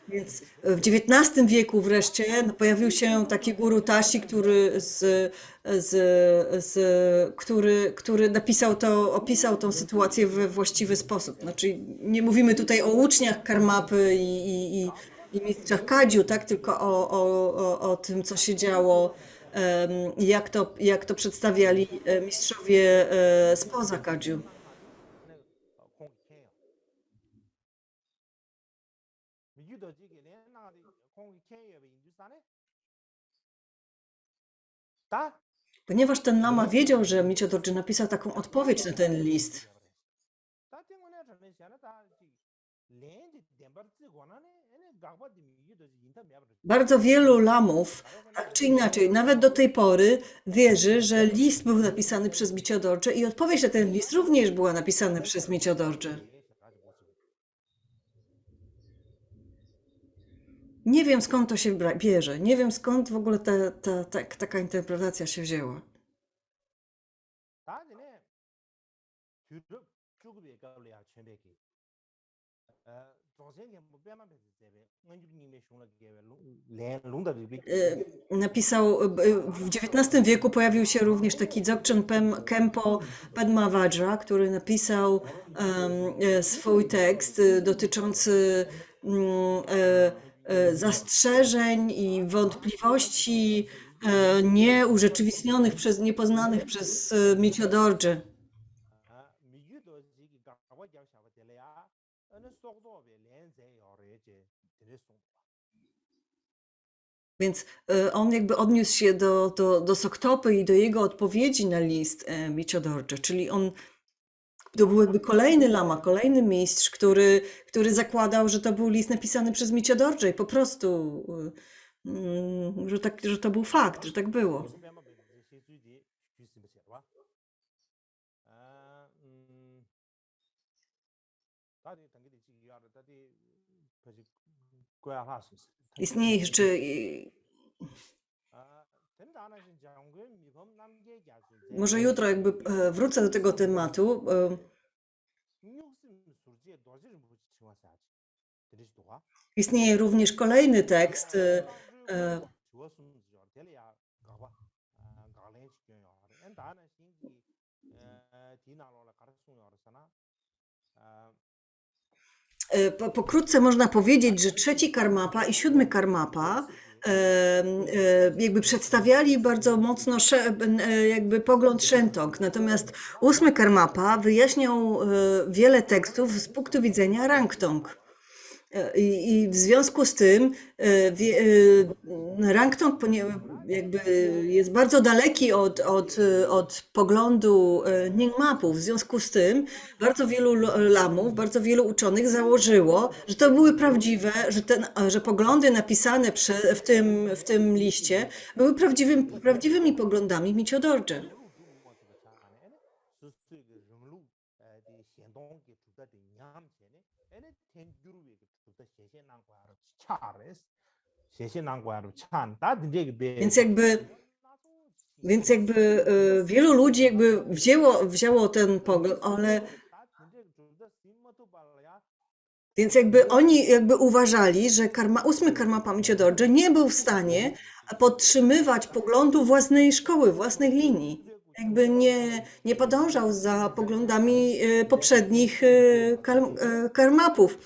Więc w XIX wieku wreszcie pojawił się taki guru Tashi, który opisał tą sytuację we właściwy sposób. Znaczy, nie mówimy tutaj o uczniach Karmapy i mistrzach Kadziu, tak? Tylko o tym, co się działo, jak to przedstawiali mistrzowie spoza Kadziu. Ponieważ ten lama wiedział, że Micio Dorje napisał taką odpowiedź na ten list. Bardzo wielu lamów, tak czy inaczej, nawet do tej pory wierzy, że list był napisany przez Micio Dorje i odpowiedź na ten list również była napisana przez Micio Dorje. Nie wiem, skąd to się bierze. Nie wiem, skąd w ogóle taka interpretacja się wzięła. Napisał, w XIX wieku pojawił się również taki Dzogchen Khenpo Padma Vajra, który napisał swój tekst dotyczący zastrzeżeń i wątpliwości niepoznanych przez Micio Dorje. Więc on jakby odniósł się do Soktopy i do jego odpowiedzi na list Micio Dorje, czyli to był jakby kolejny lama, kolejny mistrz, który zakładał, że to był list napisany przez Micio Dorje i po prostu, że to był fakt, że tak było. Istnieje jeszcze... Może jutro jakby wrócę do tego tematu. Istnieje również kolejny tekst. Pokrótce można powiedzieć, że 3 Karmapa i 7 Karmapa jakby przedstawiali bardzo mocno jakby pogląd Shentung, natomiast 8 Karmapa wyjaśniał wiele tekstów z punktu widzenia Rangtong. I w związku z tym Rangtong jakby jest bardzo daleki od poglądu Nyingmapów. W związku z tym bardzo wielu lamów, bardzo wielu uczonych założyło, że to były prawdziwe, że poglądy napisane w tym liście były prawdziwymi poglądami Micio Dorje. Więc jakby wielu ludzi jakby wzięło ten pogląd, ale więc jakby oni jakby uważali, że ósmy Karmapa Micio Dorje nie był w stanie podtrzymywać poglądu własnej szkoły, własnej linii. Jakby nie podążał za poglądami poprzednich karmapów.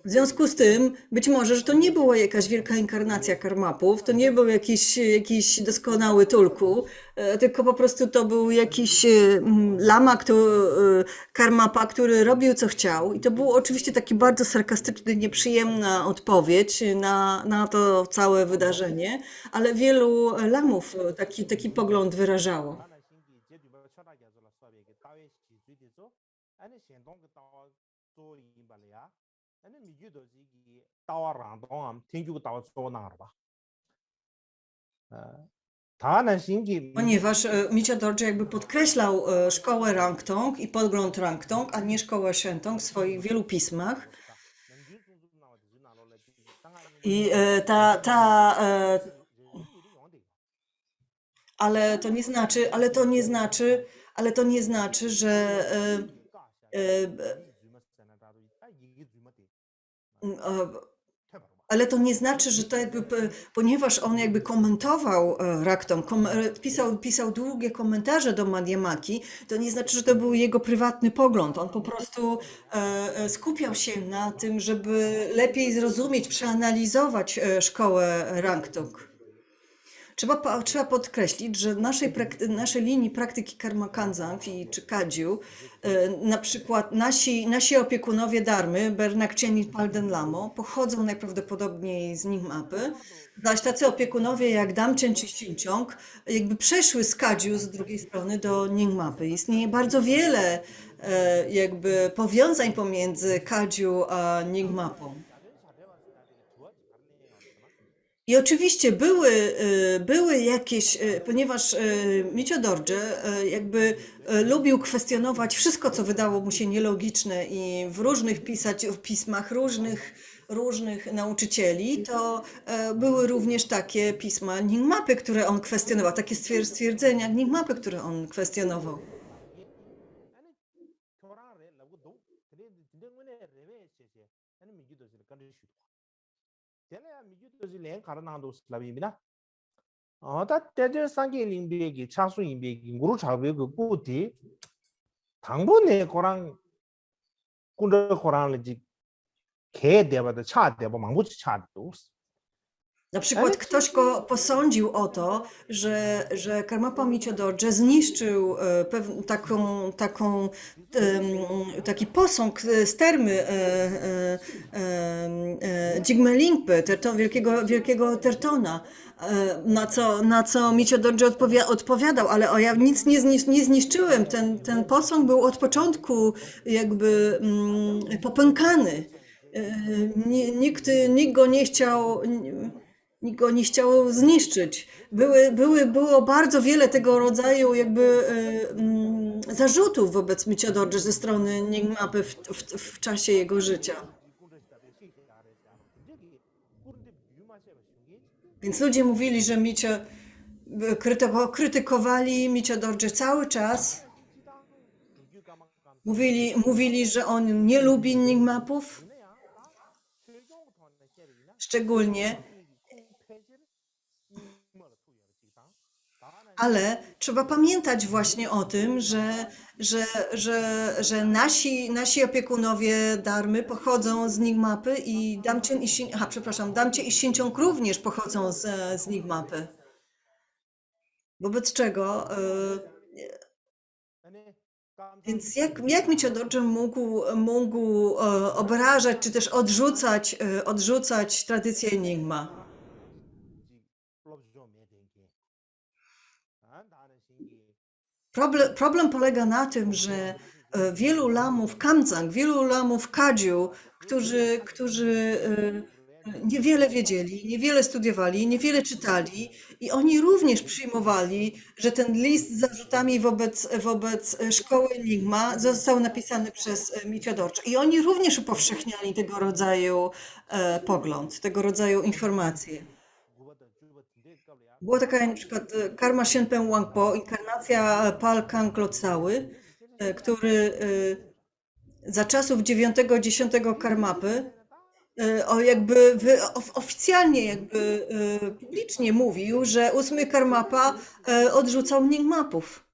W związku z tym, być może, że to nie była jakaś wielka inkarnacja karmapów, to nie był jakiś doskonały tulku, tylko po prostu to był jakiś lama, karmapa, który robił co chciał. I to był oczywiście taki bardzo sarkastyczny, nieprzyjemna odpowiedź na to całe wydarzenie, ale wielu lamów taki pogląd wyrażało. Ponieważ Micio Dorje jakby podkreślał szkołę Rangtong i pogląd Rangtong, a nie szkołę Shentung w swoich wielu pismach. I ale to nie znaczy, że ale to nie znaczy, że to jakby, ponieważ on jakby komentował Rangtong, pisał długie komentarze do Madhyamaki, to nie znaczy, że to był jego prywatny pogląd. On po prostu skupiał się na tym, żeby lepiej zrozumieć, przeanalizować szkołę Rangtong. Trzeba podkreślić, że naszej linii praktyki Karma Kanzang czy Kadziu, na przykład nasi opiekunowie Dharmy, Bernakchen i Palden Lamo, pochodzą najprawdopodobniej z Nyingmapy, zaś tacy opiekunowie jak Damchen czy Shinchong jakby przeszły z Kadziu z drugiej strony do Nyingmapy. Istnieje bardzo wiele jakby powiązań pomiędzy Kadziu a Nyingmapą. I oczywiście były jakieś, ponieważ Micio Dorje jakby lubił kwestionować wszystko, co wydało mu się nielogiczne i w różnych pismach różnych nauczycieli, to były również takie pisma Nyingmapy, które on kwestionował, takie stwierdzenia Nyingmapy, które on kwestionował. 다 때저 상계링비기 차수인비기 무루 잡고 꾸디 당분에 고랑 군더 고랑을지 개 대바도 차 대바 망부치 차도 Na przykład ktoś go posądził o to, że Karmapa Micio Dorje zniszczył taki posąg z termy Jigme Lingpy, wielkiego Tertona, na co Micio Dorje odpowiadał, ale ja nic nie zniszczyłem. Ten posąg był od początku jakby popękany. Nikt go nie chciał. Nikt go nie chciał zniszczyć. Było bardzo wiele tego rodzaju jakby zarzutów wobec Micio Dorje ze strony Nyingmapy w czasie jego życia. Więc ludzie mówili, że krytykowali Micio Dorje cały czas. Mówili, że on nie lubi Nyingmapów. Szczególnie. Ale trzeba pamiętać właśnie o tym, że nasi opiekunowie Dharmy pochodzą z Nyingmapy i Damchen i Shinchong również pochodzą z Nyingmapy. Wobec czego Więc jak Mieciodorze mógł obrażać, czy też odrzucać tradycję Enigma? Problem polega na tym, że wielu lamów Kamzang, wielu lamów Kadziu, którzy niewiele wiedzieli, niewiele studiowali, niewiele czytali i oni również przyjmowali, że ten list z zarzutami wobec szkoły Enigma został napisany przez Mieciodorcze. I oni również upowszechniali tego rodzaju pogląd, tego rodzaju informacje. Była taka na przykład Karma Shenpen Wangpo, inkarnacja Pal Kang Lotsały, który za czasów 9-10 Karmapy oficjalnie publicznie mówił, że 8 Karmapa odrzucał Nyingmapów.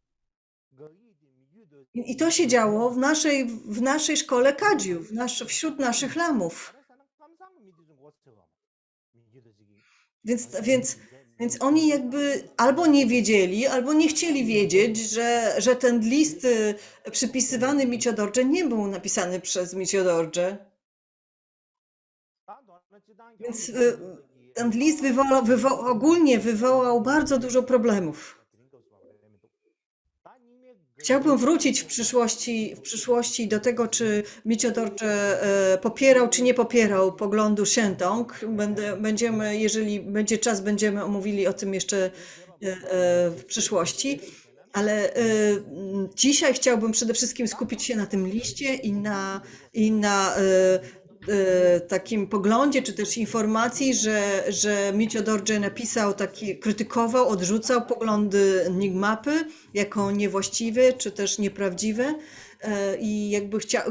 I to się działo w naszej szkole Kadziu, wśród naszych lamów. Więc oni albo nie wiedzieli, albo nie chcieli wiedzieć, że ten list przypisywany Mieciodorze nie był napisany przez Mieciodorze. Więc ten list ogólnie wywołał bardzo dużo problemów. Chciałbym wrócić w przyszłości do tego, czy Mieciodorze popierał, czy nie popierał poglądu Shentong. Jeżeli będzie czas, będziemy omówili o tym jeszcze w przyszłości. Ale dzisiaj chciałbym przede wszystkim skupić się na tym liście i na takim poglądzie, czy też informacji, że Mieciodorze napisał krytykował, odrzucał poglądy Nyingmapy jako niewłaściwe, czy też nieprawdziwe. I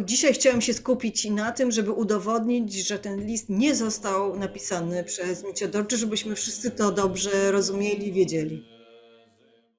dzisiaj chciałem się skupić na tym, żeby udowodnić, że ten list nie został napisany przez Mieciodorze, żebyśmy wszyscy to dobrze rozumieli i wiedzieli.